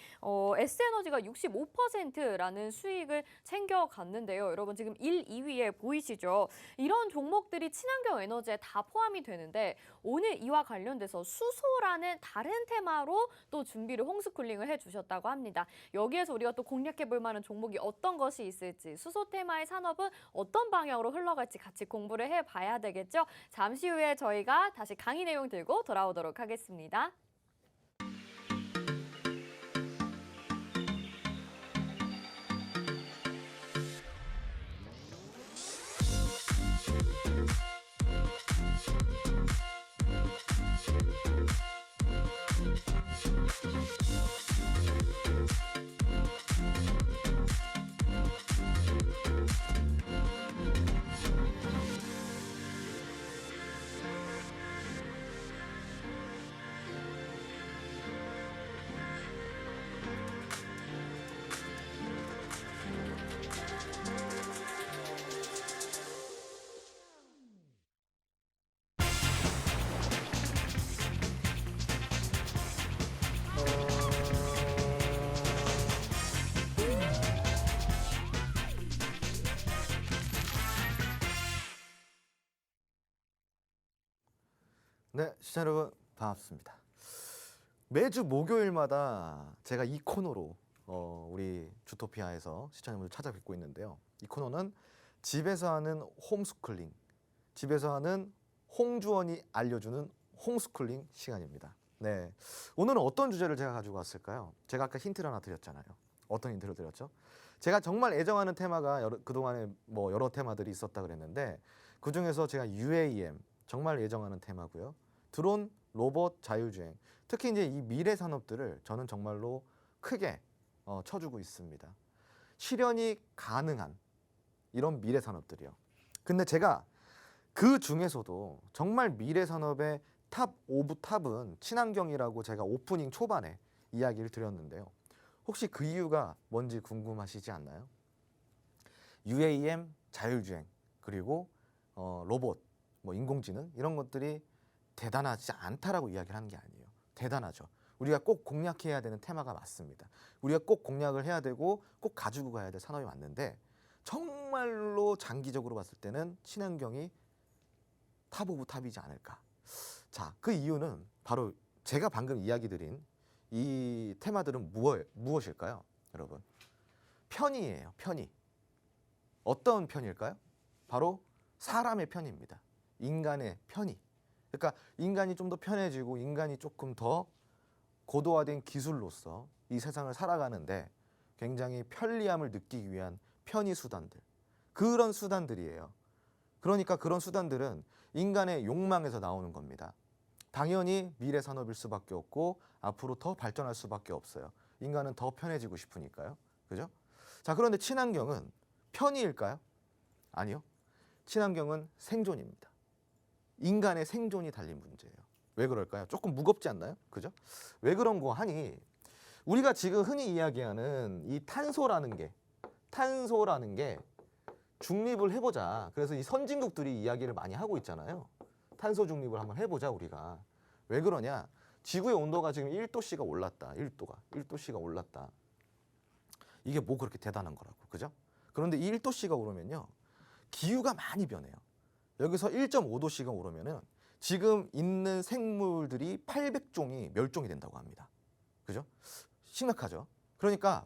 S에너지가 65%라는 수익을 챙겨갔는데요. 여러분 지금 1, 2위에 보이시죠? 이런 종목들이 친환경 에너지에 다 포함이 되는데 오늘 이와 관련돼서 수소라는 다른 테마로 또 준비를 홈스쿨링을 해주셨다고 합니다. 여기에서 우리가 또 공략해 볼 만한 종목이 어떤 것이 있을지 수소 테마의 산업은 어떤 방향으로 흘러갈지 같이 공부를 해봐야 되겠죠. 잠시 후에 저희가 다시 강의 내용 들고 돌아오도록 하겠습니다. 네, 시청자 여러분 반갑습니다. 매주 목요일마다 제가 이 코너로 우리 주토피아에서 시청자분들 찾아뵙고 있는데요. 이 코너는 집에서 하는 홈스쿨링, 집에서 하는 홍주원이 알려주는 홈스쿨링 시간입니다. 네, 오늘은 어떤 주제를 제가 가지고 왔을까요? 제가 아까 힌트를 하나 드렸잖아요. 어떤 힌트를 드렸죠? 제가 정말 애정하는 테마가 그동안에 뭐 여러 테마들이 있었다 그랬는데 그 중에서 제가 UAM 정말 애정하는 테마고요. 드론, 로봇, 자율주행. 특히 이제 이 미래 산업들을 저는 정말로 크게 쳐주고 있습니다. 실현이 가능한 이런 미래 산업들이요. 근데 제가 그 중에서도 정말 미래 산업의 탑 오브 탑은 친환경이라고 제가 오프닝 초반에 이야기를 드렸는데요. 혹시 그 이유가 뭔지 궁금하시지 않나요? UAM, 자율주행, 그리고 로봇, 뭐 인공지능 이런 것들이 대단하지 않다라고 이야기를 하는 게 아니에요. 대단하죠. 우리가 꼭 공략해야 되는 테마가 맞습니다. 우리가 꼭 공략을 해야 되고 꼭 가지고 가야 될 산업이 맞는데 정말로 장기적으로 봤을 때는 친환경이 탑 오브 탑이지 않을까. 자, 그 이유는 바로 제가 방금 이야기 드린 이 테마들은 무엇일까요? 여러분, 편의예요. 편의. 어떤 편일까요? 바로 사람의 편의입니다. 인간의 편의. 그러니까 인간이 좀 더 편해지고 인간이 조금 더 고도화된 기술로서 이 세상을 살아가는데 굉장히 편리함을 느끼기 위한 편의 수단들. 그런 수단들이에요. 그러니까 그런 수단들은 인간의 욕망에서 나오는 겁니다. 당연히 미래 산업일 수밖에 없고 앞으로 더 발전할 수밖에 없어요. 인간은 더 편해지고 싶으니까요. 그죠? 자, 그런데 친환경은 편의일까요? 아니요. 친환경은 생존입니다. 인간의 생존이 달린 문제예요. 왜 그럴까요? 조금 무겁지 않나요? 그죠? 왜 그런 거 하니 우리가 지금 흔히 이야기하는 이 탄소라는 게 중립을 해보자. 그래서 이 선진국들이 이야기를 많이 하고 있잖아요. 탄소 중립을 한번 해보자 우리가. 왜 그러냐? 지구의 온도가 지금 1도씨가 올랐다. 1도씨가 올랐다. 이게 뭐 그렇게 대단한 거라고. 그죠? 그런데 이 1도씨가 오르면요. 기후가 많이 변해요. 여기서 1.5도씨가 오르면은 지금 있는 생물들이 800종이 멸종이 된다고 합니다. 그죠? 심각하죠? 그러니까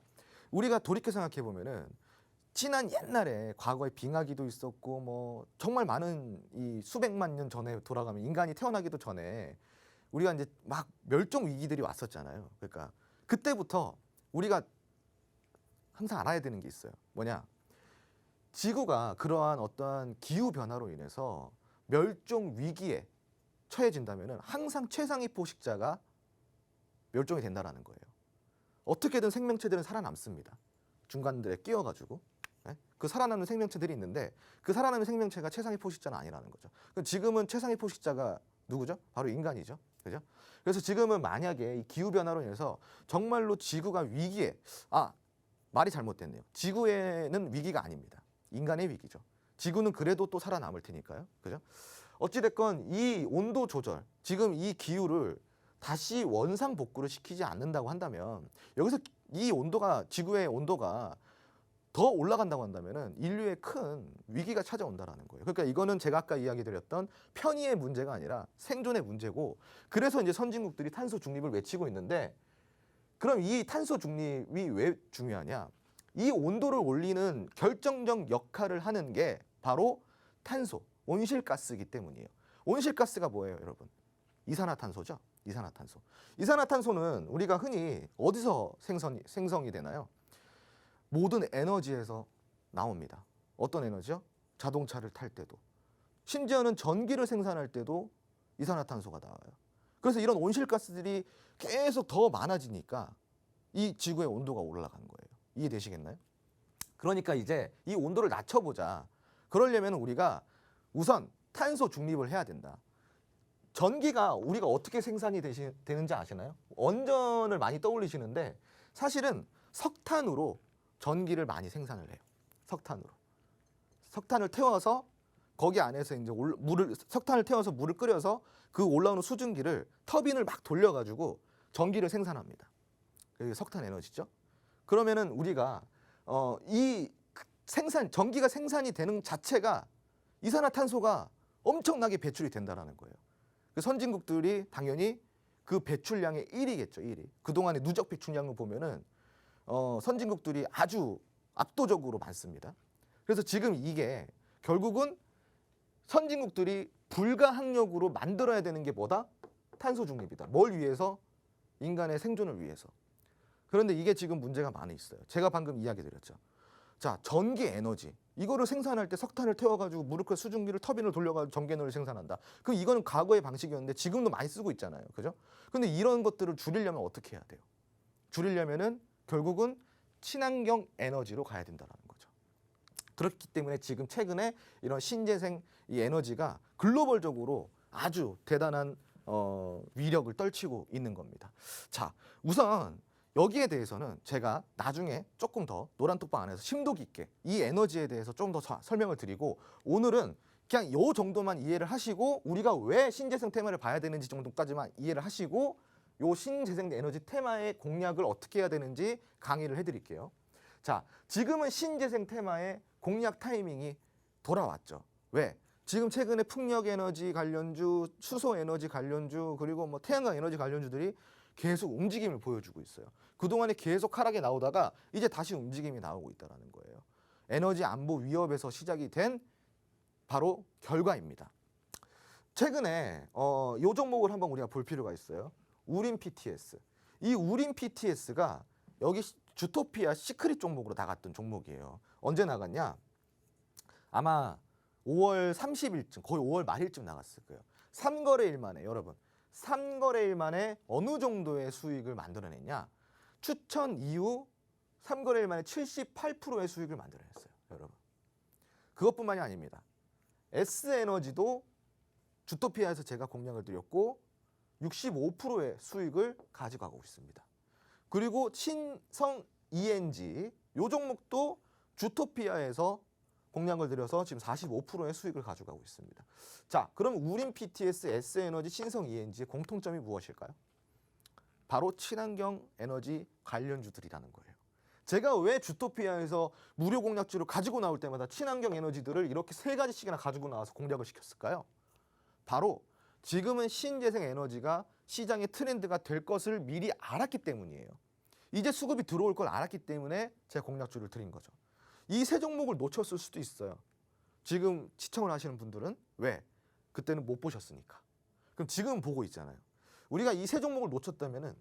우리가 돌이켜 생각해 보면은 지난 옛날에 과거에 빙하기도 있었고 뭐 정말 많은 이 수백만 년 전에 돌아가면 인간이 태어나기도 전에 우리가 이제 막 멸종 위기들이 왔었잖아요. 그러니까 그때부터 우리가 항상 알아야 되는 게 있어요. 뭐냐? 지구가 그러한 어떠한 기후 변화로 인해서 멸종 위기에 처해진다면은 항상 최상위 포식자가 멸종이 된다라는 거예요. 어떻게든 생명체들은 살아남습니다. 중간들에 끼어가지고. 그 살아남는 생명체들이 있는데 그 살아남는 생명체가 최상위 포식자는 아니라는 거죠. 그럼 지금은 최상위 포식자가 누구죠? 바로 인간이죠. 그죠? 그래서 지금은 만약에 이 기후 변화로 인해서 정말로 지구가 위기에 말이 잘못됐네요. 지구에는 위기가 아닙니다. 인간의 위기죠. 지구는 그래도 또 살아남을 테니까요. 그죠? 어찌됐건 이 온도 조절, 지금 이 기후를 다시 원상복구를 시키지 않는다고 한다면 여기서 이 온도가 지구의 온도가 더 올라간다고 한다면은 인류의 큰 위기가 찾아온다라는 거예요. 그러니까 이거는 제가 아까 이야기 드렸던 편의의 문제가 아니라 생존의 문제고 그래서 이제 선진국들이 탄소 중립을 외치고 있는데 그럼 이 탄소 중립이 왜 중요하냐? 이 온도를 올리는 결정적 역할을 하는 게 바로 탄소, 온실가스이기 때문이에요. 온실가스가 뭐예요, 여러분? 이산화탄소죠. 이산화탄소. 이산화탄소는 우리가 흔히 어디서 생성이 되나요? 모든 에너지에서 나옵니다. 어떤 에너지요? 자동차를 탈 때도. 심지어는 전기를 생산할 때도 이산화탄소가 나와요. 그래서 이런 온실가스들이 계속 더 많아지니까 이 지구의 온도가 올라가는 거예요. 이해되시겠나요? 그러니까 이제 이 온도를 낮춰보자. 그러려면 우리가 우선 탄소 중립을 해야 된다. 전기가 우리가 어떻게 생산이 되는지 아시나요? 원전을 많이 떠올리시는데 사실은 석탄으로 전기를 많이 생산을 해요. 석탄으로. 석탄을 태워서 거기 안에서 이제 석탄을 태워서 물을 끓여서 그 올라오는 수증기를 터빈을 막 돌려가지고 전기를 생산합니다. 그게 석탄 에너지죠. 그러면은 우리가 이 전기가 생산이 되는 자체가 이산화탄소가 엄청나게 배출이 된다라는 거예요. 그 선진국들이 당연히 그 배출량의 1위겠죠, 1위. 그동안의 누적 배출량을 보면은 선진국들이 아주 압도적으로 많습니다. 그래서 지금 이게 결국은 선진국들이 불가항력으로 만들어야 되는 게 뭐다? 탄소 중립이다. 뭘 위해서? 인간의 생존을 위해서. 그런데 이게 지금 문제가 많이 있어요. 제가 방금 이야기 드렸죠. 자, 전기 에너지. 이거를 생산할 때 석탄을 태워가지고 물을 끓여 수증기를 터빈을 돌려가지고 전기 에너지를 생산한다. 그럼 이거는 과거의 방식이었는데 지금도 많이 쓰고 있잖아요. 그죠? 근데 이런 것들을 줄이려면 어떻게 해야 돼요? 줄이려면은 결국은 친환경 에너지로 가야 된다는 거죠. 그렇기 때문에 지금 최근에 이런 신재생 이 에너지가 글로벌적으로 아주 대단한 위력을 떨치고 있는 겁니다. 자, 우선 여기에 대해서는 제가 나중에 조금 더 노란톡방 안에서 심도 깊게 이 에너지에 대해서 좀 더 설명을 드리고 오늘은 그냥 요 정도만 이해를 하시고 우리가 왜 신재생 테마를 봐야 되는지 정도까지만 이해를 하시고 요 신재생 에너지 테마의 공략을 어떻게 해야 되는지 강의를 해드릴게요. 자, 지금은 신재생 테마의 공략 타이밍이 돌아왔죠. 왜? 지금 최근에 풍력 에너지 관련주, 수소 에너지 관련주, 그리고 뭐 태양광 에너지 관련주들이 계속 움직임을 보여주고 있어요. 그동안에 계속 하락에 나오다가 이제 다시 움직임이 나오고 있다는 거예요. 에너지 안보 위협에서 시작이 된 바로 결과입니다. 최근에 요 종목을 한번 우리가 볼 필요가 있어요. 우린 PTS. 이 우린 PTS가 여기 주토피아 시크릿 종목으로 나갔던 종목이에요. 언제 나갔냐? 아마 5월 30일쯤, 거의 5월 말일쯤 나갔을 거예요. 3거래일 만에, 여러분. 3거래일 만에 어느 정도의 수익을 만들어냈냐? 추천 이후 3거래일 만에 78%의 수익을 만들어냈어요. 여러분. 그것뿐만이 아닙니다. S에너지도 주토피아에서 제가 공략을 드렸고 65%의 수익을 가져가고 있습니다. 그리고 신성 ENG 요 종목도 주토피아에서 공략을 들여서 지금 45%의 수익을 가져가고 있습니다. 자, 그럼 우린 PTS, S에너지, 신성 ENG의 공통점이 무엇일까요? 바로 친환경 에너지 관련주들이라는 거예요. 제가 왜 주토피아에서 무료 공략주를 가지고 나올 때마다 친환경 에너지들을 이렇게 3가지씩이나 가지고 나와서 공략을 시켰을까요? 바로 지금은 신재생 에너지가 시장의 트렌드가 될 것을 미리 알았기 때문이에요. 이제 수급이 들어올 걸 알았기 때문에 제가 공략주를 드린 거죠. 이 세 종목을 놓쳤을 수도 있어요. 지금 시청을 하시는 분들은 왜? 그때는 못 보셨으니까. 그럼 지금 보고 있잖아요. 우리가 이 세 종목을 놓쳤다면은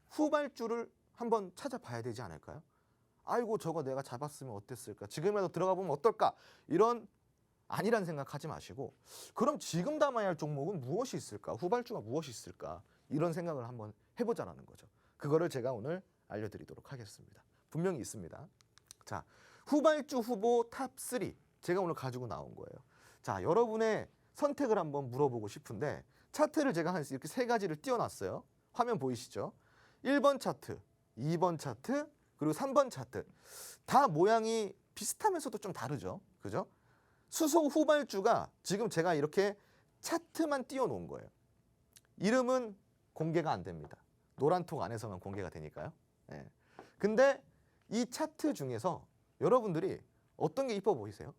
후발주를 한번 찾아봐야 되지 않을까요? 아이고 저거 내가 잡았으면 어땠을까? 지금이라도 들어가 보면 어떨까? 이런 아니란 생각하지 마시고 그럼 지금 담아야 할 종목은 무엇이 있을까? 후발주가 무엇이 있을까? 이런 생각을 한번 해보자라는 거죠. 그거를 제가 오늘 알려드리도록 하겠습니다. 분명히 있습니다. 자, 후발주 후보 탑3 제가 오늘 가지고 나온 거예요. 자, 여러분의 선택을 한번 물어보고 싶은데 차트를 제가 한 이렇게 3가지를 띄워놨어요. 화면 보이시죠? 1번 차트, 2번 차트, 그리고 3번 차트. 다 모양이 비슷하면서도 좀 다르죠. 그죠? 수소 후발주가 지금 제가 이렇게 차트만 띄워놓은 거예요. 이름은 공개가 안 됩니다. 노란 통 안에서만 공개가 되니까요. 네. 근데 이 차트 중에서 여러분들이 어떤 게 이뻐 보이세요?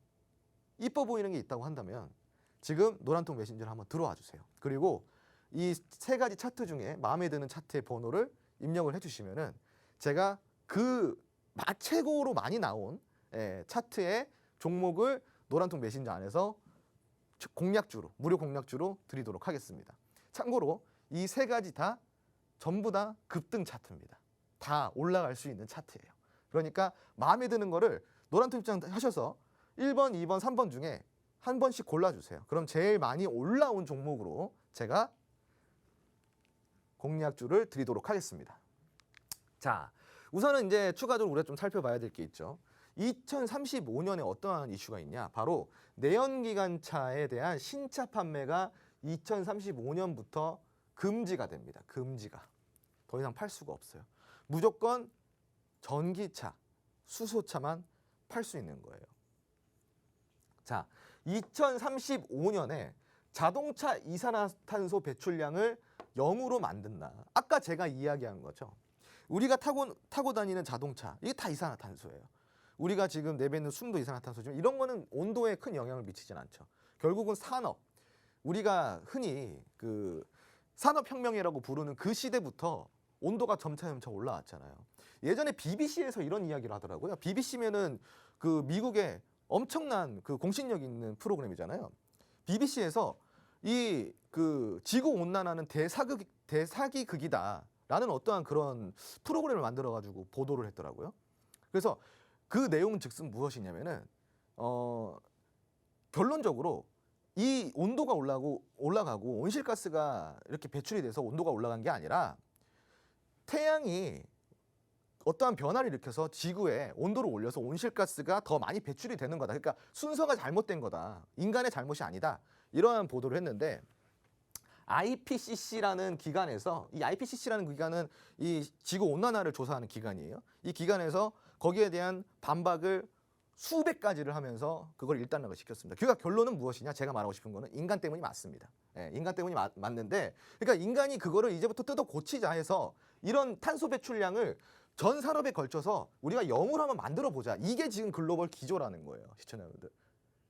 이뻐 보이는 게 있다고 한다면 지금 노란통 메신저를 한번 들어와 주세요. 그리고 이 3가지 차트 중에 마음에 드는 차트의 번호를 입력을 해주시면은 제가 그 최고로 많이 나온 차트의 종목을 노란통 메신저 안에서 공략주로 무료 공략주로 드리도록 하겠습니다. 참고로 이 3가지 다 전부 다 급등 차트입니다. 다 올라갈 수 있는 차트예요. 그러니까 마음에 드는 거를 노란통 입장 하셔서 1번, 2번, 3번 중에 한 번씩 골라주세요. 그럼 제일 많이 올라온 종목으로 제가 공략주를 드리도록 하겠습니다. 자, 우선은 이제 추가적으로 우리가 좀 살펴봐야 될 게 있죠. 2035년에 어떠한 이슈가 있냐? 바로 내연기관차에 대한 신차 판매가 2035년부터 금지가 됩니다. 금지가. 더 이상 팔 수가 없어요. 무조건 전기차, 수소차만 팔 수 있는 거예요. 자, 2035년에 자동차 이산화탄소 배출량을 0으로 만든다. 아까 제가 이야기한 거죠. 우리가 타고 다니는 자동차, 이게 다 이산화탄소예요. 우리가 지금 내뱉는 숨도 이산화탄소지만 이런 거는 온도에 큰 영향을 미치진 않죠. 결국은 산업, 우리가 흔히 그 산업혁명이라고 부르는 그 시대부터 온도가 점차 올라왔잖아요. 예전에 BBC에서 이런 이야기를 하더라고요. BBC면은 그 미국의 엄청난 그 공신력 있는 프로그램이잖아요. BBC에서 이 그 지구 온난화는 대사기극이다라는 어떠한 그런 프로그램을 만들어 가지고 보도를 했더라고요. 그래서 그 내용즉슨 무엇이냐면은 결론적으로 이 온도가 올라가고 온실가스가 이렇게 배출이 돼서 온도가 올라간 게 아니라 태양이 어떠한 변화를 일으켜서 지구에 온도를 올려서 온실가스가 더 많이 배출이 되는 거다. 그러니까 순서가 잘못된 거다. 인간의 잘못이 아니다. 이러한 보도를 했는데 IPCC라는 기관에서 이 IPCC라는 기관은 이 지구 온난화를 조사하는 기관이에요. 이 기관에서 거기에 대한 반박을 수백 가지를 하면서 그걸 일단락을 시켰습니다. 그러니까 결론은 무엇이냐? 제가 말하고 싶은 거는 인간 때문이 맞습니다. 인간 때문이 맞는데 그러니까 인간이 그거를 이제부터 뜯어 고치자 해서 이런 탄소 배출량을 전 산업에 걸쳐서 우리가 0으로 한번 만들어 보자. 이게 지금 글로벌 기조라는 거예요. 시청자 여러분들.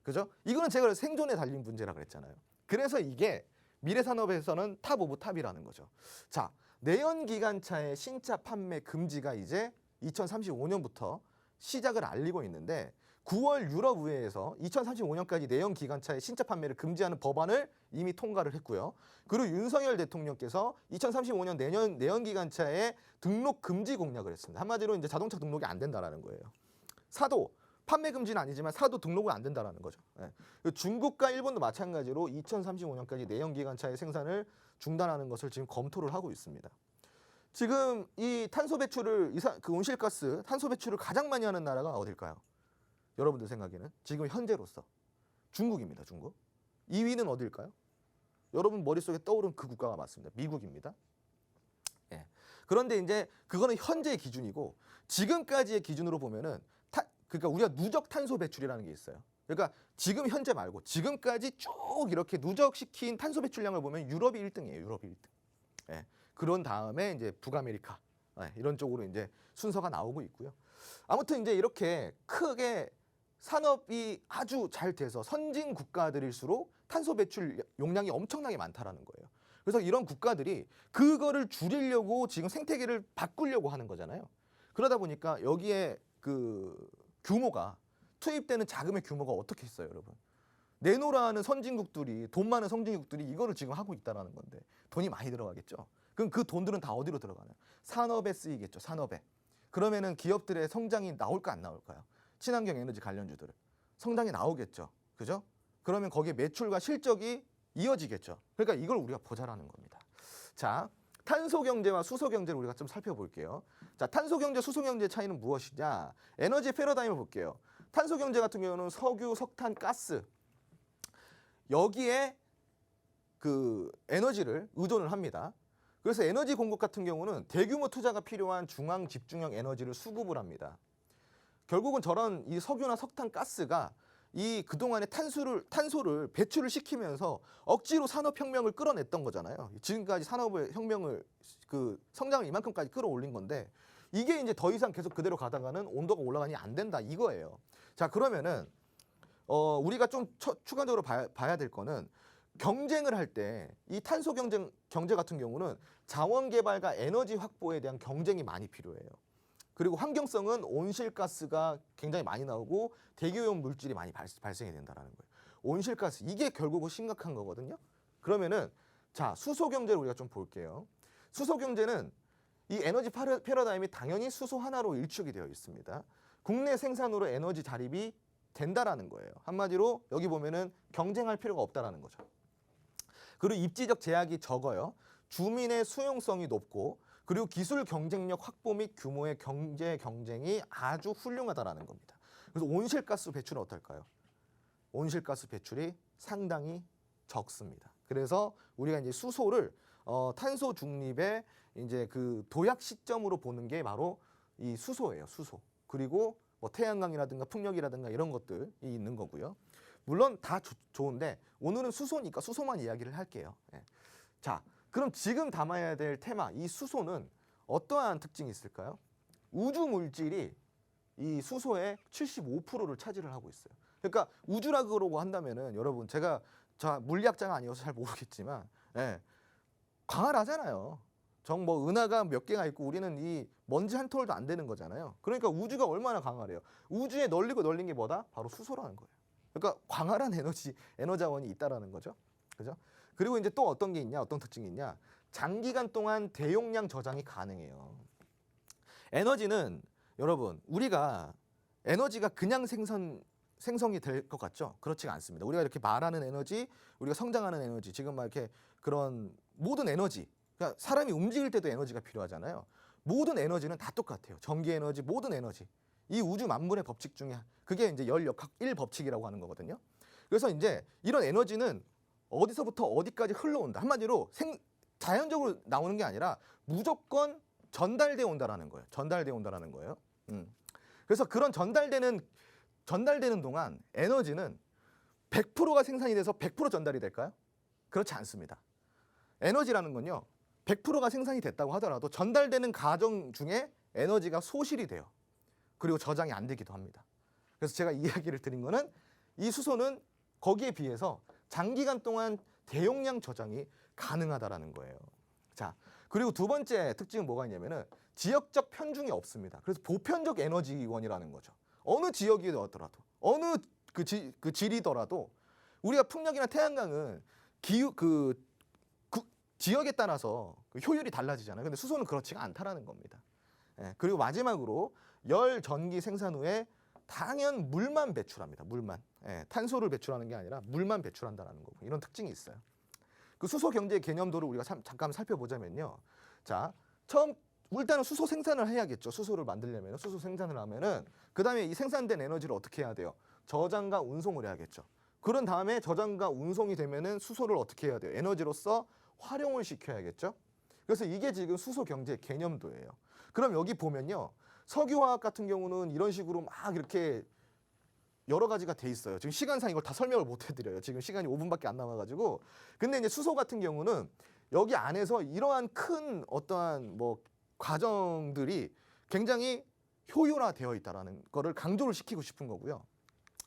그죠? 이거는 제가 생존에 달린 문제라 그랬잖아요. 그래서 이게 미래 산업에서는 탑 오브 탑이라는 거죠. 자, 내연기관차의 신차 판매 금지가 이제 2035년부터 시작을 알리고 있는데 9월 유럽의회에서 2035년까지 내연기관차의 신차 판매를 금지하는 법안을 이미 통과를 했고요. 그리고 윤석열 대통령께서 2035년 내연기관차의 등록 금지 공약을 했습니다. 한마디로 이제 자동차 등록이 안 된다라는 거예요. 사도 판매 금지는 아니지만 사도 등록은 안 된다라는 거죠. 중국과 일본도 마찬가지로 2035년까지 내연기관차의 생산을 중단하는 것을 지금 검토를 하고 있습니다. 지금 이 탄소 배출을 그 온실가스 탄소 배출을 가장 많이 하는 나라가 어딜까요? 여러분들 생각에는 지금 현재로서 중국입니다. 중국. 2위는 어딜까요? 여러분 머릿속에 떠오른 그 국가가 맞습니다. 미국입니다. 예. 그런데 이제 그거는 현재의 기준이고 지금까지의 기준으로 보면은 그러니까 우리가 누적 탄소 배출이라는 게 있어요. 그러니까 지금 현재 말고 지금까지 쭉 이렇게 누적시킨 탄소 배출량을 보면 유럽이 1등이에요. 유럽이 1등. 예. 그런 다음에 이제 북아메리카 이런 쪽으로 이제 순서가 나오고 있고요. 아무튼 이제 이렇게 크게 산업이 아주 잘 돼서 선진 국가들일수록 탄소 배출 용량이 엄청나게 많다라는 거예요. 그래서 이런 국가들이 그거를 줄이려고 지금 생태계를 바꾸려고 하는 거잖아요. 그러다 보니까 여기에 그 규모가 투입되는 자금의 규모가 어떻게 있어요, 여러분? 내노라는 선진국들이 돈 많은 선진국들이 이거를 지금 하고 있다라는 건데 돈이 많이 들어가겠죠. 그럼 그 돈들은 다 어디로 들어가나요? 산업에 쓰이겠죠. 산업에. 그러면은 기업들의 성장이 나올까 안 나올까요? 친환경 에너지 관련주들 성장이 나오겠죠. 그죠? 그러면 거기에 매출과 실적이 이어지겠죠. 그러니까 이걸 우리가 보자라는 겁니다. 자, 탄소 경제와 수소 경제를 우리가 좀 살펴볼게요. 자, 탄소 경제, 수소 경제의 차이는 무엇이냐? 에너지 패러다임을 볼게요. 탄소 경제 같은 경우는 석유, 석탄, 가스 여기에 그 에너지를 의존을 합니다. 그래서 에너지 공급 같은 경우는 대규모 투자가 필요한 중앙 집중형 에너지를 수급을 합니다. 결국은 저런 이 석유나 석탄, 가스가 이 그동안의 탄소를 배출을 시키면서 억지로 산업혁명을 끌어냈던 거잖아요. 지금까지 산업의 혁명을 그 성장을 이만큼까지 끌어올린 건데 이게 이제 더 이상 계속 그대로 가다가는 온도가 올라가니 안 된다 이거예요. 자, 그러면은 우리가 좀 추가적으로 봐야 될 거는 경쟁을 할 때 이 탄소 경제 같은 경우는 자원 개발과 에너지 확보에 대한 경쟁이 많이 필요해요. 그리고 환경성은 온실가스가 굉장히 많이 나오고 대기오염 물질이 많이 발생이 된다는 거예요. 온실가스 이게 결국은 심각한 거거든요. 그러면은 자, 수소 경제를 우리가 좀 볼게요. 수소 경제는 이 에너지 패러다임이 당연히 수소 하나로 일축이 되어 있습니다. 국내 생산으로 에너지 자립이 된다라는 거예요. 한마디로 여기 보면은 경쟁할 필요가 없다라는 거죠. 그리고 입지적 제약이 적어요. 주민의 수용성이 높고 그리고 기술 경쟁력 확보 및 규모의 경제 경쟁이 아주 훌륭하다라는 겁니다. 그래서 온실가스 배출은 어떨까요? 온실가스 배출이 상당히 적습니다. 그래서 우리가 이제 수소를 탄소 중립의 이제 그 도약 시점으로 보는 게 바로 이 수소예요. 수소. 그리고 뭐 태양광이라든가 풍력이라든가 이런 것들이 있는 거고요. 물론 다 좋은데 오늘은 수소니까 수소만 이야기를 할게요. 예. 자, 그럼 지금 담아야 될 테마, 이 수소는 어떠한 특징이 있을까요? 우주 물질이 이 수소의 75%를 차지를 하고 있어요. 그러니까 우주라고 한다면은 여러분 제가 물리학자가 아니어서 잘 모르겠지만 광활하잖아요. 뭐 은하가 몇 개가 있고 우리는 이 먼지 한 톨도 안 되는 거잖아요. 그러니까 우주가 얼마나 광활해요. 우주에 널린 게 뭐다? 바로 수소라는 거예요. 그러니까 광활한 에너지 자원이 있다라는 거죠. 그죠? 그리고 이제 또 어떤 게 있냐? 어떤 특징이 있냐? 장기간 동안 대용량 저장이 가능해요. 에너지는 여러분 우리가 에너지가 그냥 생성이 될 것 같죠? 그렇지가 않습니다. 우리가 이렇게 말하는 에너지, 우리가 성장하는 에너지, 지금 막 이렇게 그런 모든 에너지, 그러니까 사람이 움직일 때도 에너지가 필요하잖아요. 모든 에너지는 다 똑같아요. 전기 에너지, 모든 에너지. 이 우주 만물의 법칙 중에 그게 이제 열역학 1법칙이라고 하는 거거든요. 그래서 이제 이런 에너지는 어디서부터 어디까지 흘러온다. 한마디로 자연적으로 나오는 게 아니라 무조건 전달돼 온다라는 거예요. 전달돼 온다라는 거예요. 그래서 그런 전달되는 동안 에너지는 100%가 생산이 돼서 100% 전달이 될까요? 그렇지 않습니다. 에너지라는 건요. 100%가 생산이 됐다고 하더라도 전달되는 과정 중에 에너지가 소실이 돼요. 그리고 저장이 안 되기도 합니다. 그래서 제가 이야기를 드린 거는 이 수소는 거기에 비해서 장기간 동안 대용량 저장이 가능하다라는 거예요. 자, 그리고 두 번째 특징은 뭐가 있냐면은 지역적 편중이 없습니다. 그래서 보편적 에너지원이라는 거죠. 어느 지역이더라도 어느 그 질이더라도 우리가 풍력이나 태양광은 지역에 따라서 그 효율이 달라지잖아요. 근데 수소는 그렇지가 않다라는 겁니다. 그리고 마지막으로 열 전기 생산 후에 당연 물만 배출합니다. 물만. 탄소를 배출하는 게 아니라 물만 배출한다는 거고 이런 특징이 있어요. 그 수소 경제의 개념도를 우리가 잠깐 살펴보자면요. 자, 처음 일단은 수소 생산을 해야겠죠. 수소를 만들려면 수소 생산을 하면은 그다음에 이 생산된 에너지를 어떻게 해야 돼요? 저장과 운송을 해야겠죠. 그런 다음에 저장과 운송이 되면은 수소를 어떻게 해야 돼요? 에너지로서 활용을 시켜야겠죠. 그래서 이게 지금 수소 경제 개념도예요. 그럼 여기 보면요. 석유화학 같은 경우는 이런 식으로 막 이렇게 여러 가지가 돼 있어요. 지금 시간상 이걸 다 설명을 못 해드려요. 지금 시간이 5분밖에 안 남아가지고. 근데 이제 수소 같은 경우는 여기 안에서 이러한 큰 어떠한 뭐 과정들이 굉장히 효율화되어 있다라는 거를 강조를 시키고 싶은 거고요.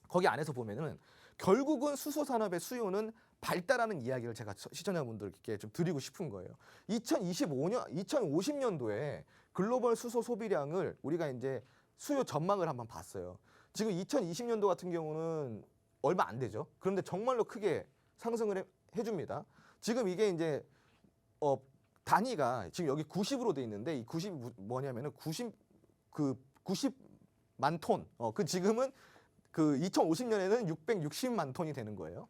거기 안에서 보면은 결국은 수소 산업의 수요는 발달하는 이야기를 제가 시청자분들께 좀 드리고 싶은 거예요. 2050년도에 글로벌 수소 소비량을 우리가 이제 수요 전망을 한번 봤어요. 지금 2020년도 같은 경우는 얼마 안 되죠. 그런데 정말로 크게 상승을 해줍니다. 지금 이게 이제 단위가 지금 여기 90으로 돼 있는데 이 90이 뭐냐면은 90만 톤. 그 지금은 그 2050년에는 660만 톤이 되는 거예요.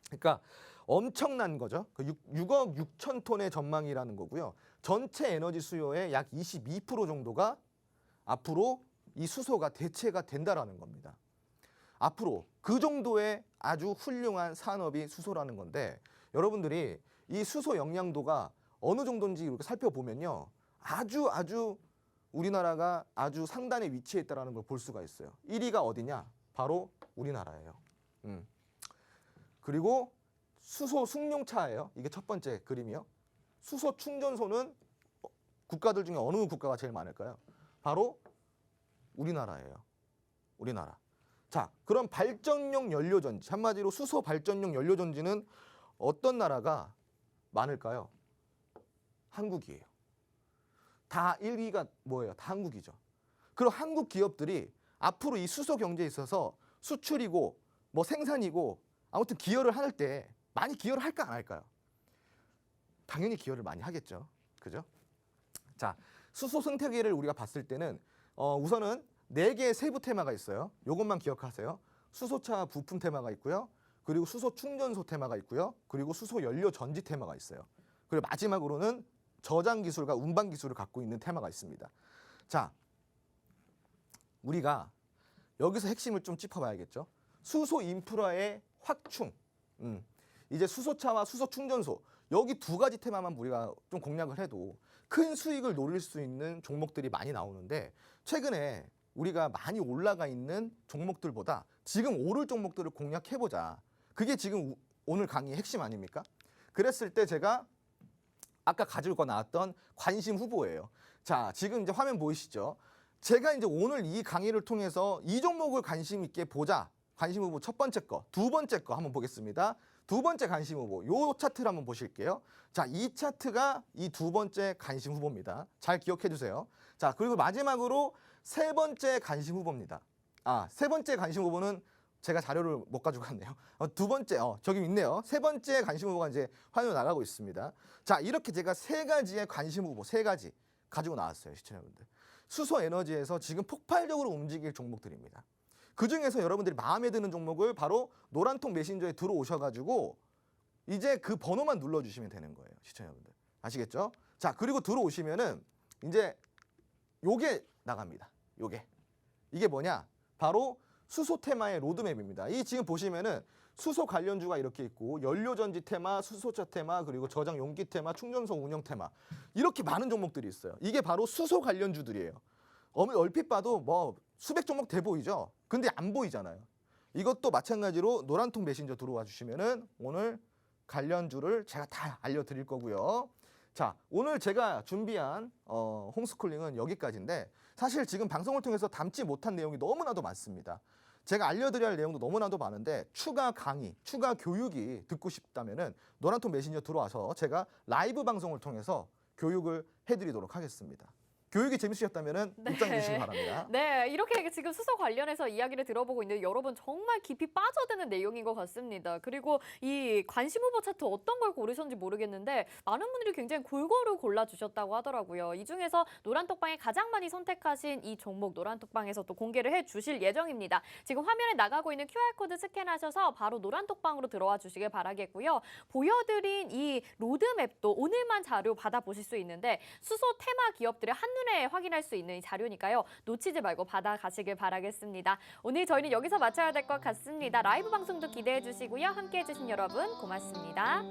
그러니까 엄청난 거죠. 그 6억 6천 톤의 전망이라는 거고요. 전체 에너지 수요의 약 22% 정도가 앞으로 이 수소가 대체가 된다라는 겁니다. 앞으로 그 정도의 아주 훌륭한 산업이 수소라는 건데 여러분들이 이 수소 영향도가 어느 정도인지 이렇게 살펴보면요. 아주 우리나라가 아주 상단에 위치해 있다는 걸 볼 수가 있어요. 1위가 어디냐? 바로 우리나라예요. 그리고 수소 승용차예요. 이게 첫 번째 그림이요. 수소 충전소는 국가들 중에 어느 국가가 제일 많을까요? 바로 우리나라예요. 우리나라. 자, 그럼 발전용 연료전지, 한마디로 수소 발전용 연료전지는 어떤 나라가 많을까요? 한국이에요. 다 1위가 뭐예요? 다 한국이죠. 그럼 한국 기업들이 앞으로 이 수소 경제에 있어서 수출이고 뭐 생산이고 아무튼 기여를 할 때 많이 기여를 할까 안 할까요? 당연히 기여를 많이 하겠죠. 그죠? 자, 수소 생태계를 우리가 봤을 때는 우선은 4개의 세부 테마가 있어요. 요것만 기억하세요. 수소차 부품 테마가 있고요. 그리고 수소 충전소 테마가 있고요. 그리고 수소 연료 전지 테마가 있어요. 그리고 마지막으로는 저장 기술과 운반 기술을 갖고 있는 테마가 있습니다. 자, 우리가 여기서 핵심을 좀 짚어봐야겠죠. 수소 인프라의 확충. 이제 수소차와 수소 충전소 여기 2가지 테마만 우리가 좀 공략을 해도 큰 수익을 노릴 수 있는 종목들이 많이 나오는데 최근에 우리가 많이 올라가 있는 종목들보다 지금 오를 종목들을 공략해보자. 그게 지금 오늘 강의의 핵심 아닙니까? 그랬을 때 제가 아까 가지고 나왔던 관심 후보예요. 자, 지금 이제 화면 보이시죠? 제가 이제 오늘 이 강의를 통해서 이 종목을 관심 있게 보자. 관심 후보 첫 번째 거, 두 번째 거 한번 보겠습니다. 두 번째 관심 후보, 요 차트를 한번 보실게요. 자, 이 차트가 이 두 번째 관심 후보입니다. 잘 기억해 주세요. 자, 그리고 마지막으로 세 번째 관심 후보입니다. 세 번째 관심 후보는 제가 자료를 못 가지고 갔네요. 두 번째, 저기 있네요. 세 번째 관심 후보가 이제 화면으로 나가고 있습니다. 자, 이렇게 제가 3가지의 관심 후보, 3가지 가지고 나왔어요, 시청자분들. 수소 에너지에서 지금 폭발적으로 움직일 종목들입니다. 그 중에서 여러분들이 마음에 드는 종목을 바로 노란통 메신저에 들어오셔가지고 이제 그 번호만 눌러주시면 되는 거예요, 시청자분들. 아시겠죠? 자, 그리고 들어오시면은 이제 요게 나갑니다. 이게 뭐냐? 바로 수소 테마의 로드맵입니다. 이 지금 보시면은 수소 관련주가 이렇게 있고 연료전지 테마, 수소차 테마, 그리고 저장 용기 테마, 충전소 운영 테마 이렇게 많은 종목들이 있어요. 이게 바로 수소 관련주들이에요. 얼핏 봐도 뭐 수백 종목 돼 보이죠? 근데 안 보이잖아요. 이것도 마찬가지로 노란통 메신저 들어와 주시면은 오늘 관련주를 제가 다 알려드릴 거고요. 자, 오늘 제가 준비한 홈스쿨링은 여기까지인데 사실 지금 방송을 통해서 담지 못한 내용이 너무나도 많습니다. 제가 알려드려야 할 내용도 너무나도 많은데 추가 강의, 추가 교육이 듣고 싶다면은 노란통 메신저 들어와서 제가 라이브 방송을 통해서 교육을 해드리도록 하겠습니다. 교육이 재밌으셨다면 네. 입장 주시기 바랍니다. 네, 이렇게 지금 수소 관련해서 이야기를 들어보고 있는데 여러분 정말 깊이 빠져드는 내용인 것 같습니다. 그리고 이 관심 후보 차트 어떤 걸 고르셨는지 모르겠는데 많은 분들이 굉장히 골고루 골라주셨다고 하더라고요. 이 중에서 노란톡방에 가장 많이 선택하신 이 종목 노란톡방에서 또 공개를 해주실 예정입니다. 지금 화면에 나가고 있는 QR코드 스캔하셔서 바로 노란톡방으로 들어와 주시길 바라겠고요. 보여드린 이 로드맵도 오늘만 자료 받아보실 수 있는데 수소 테마 기업들을 한눈에 확인할 수 있는 이 자료니까요. 놓치지 말고 받아가시길 바라겠습니다. 오늘 저희는 여기서 마쳐야 될 것 같습니다. 라이브 방송도 기대해 주시고요. 함께해 주신 여러분 고맙습니다.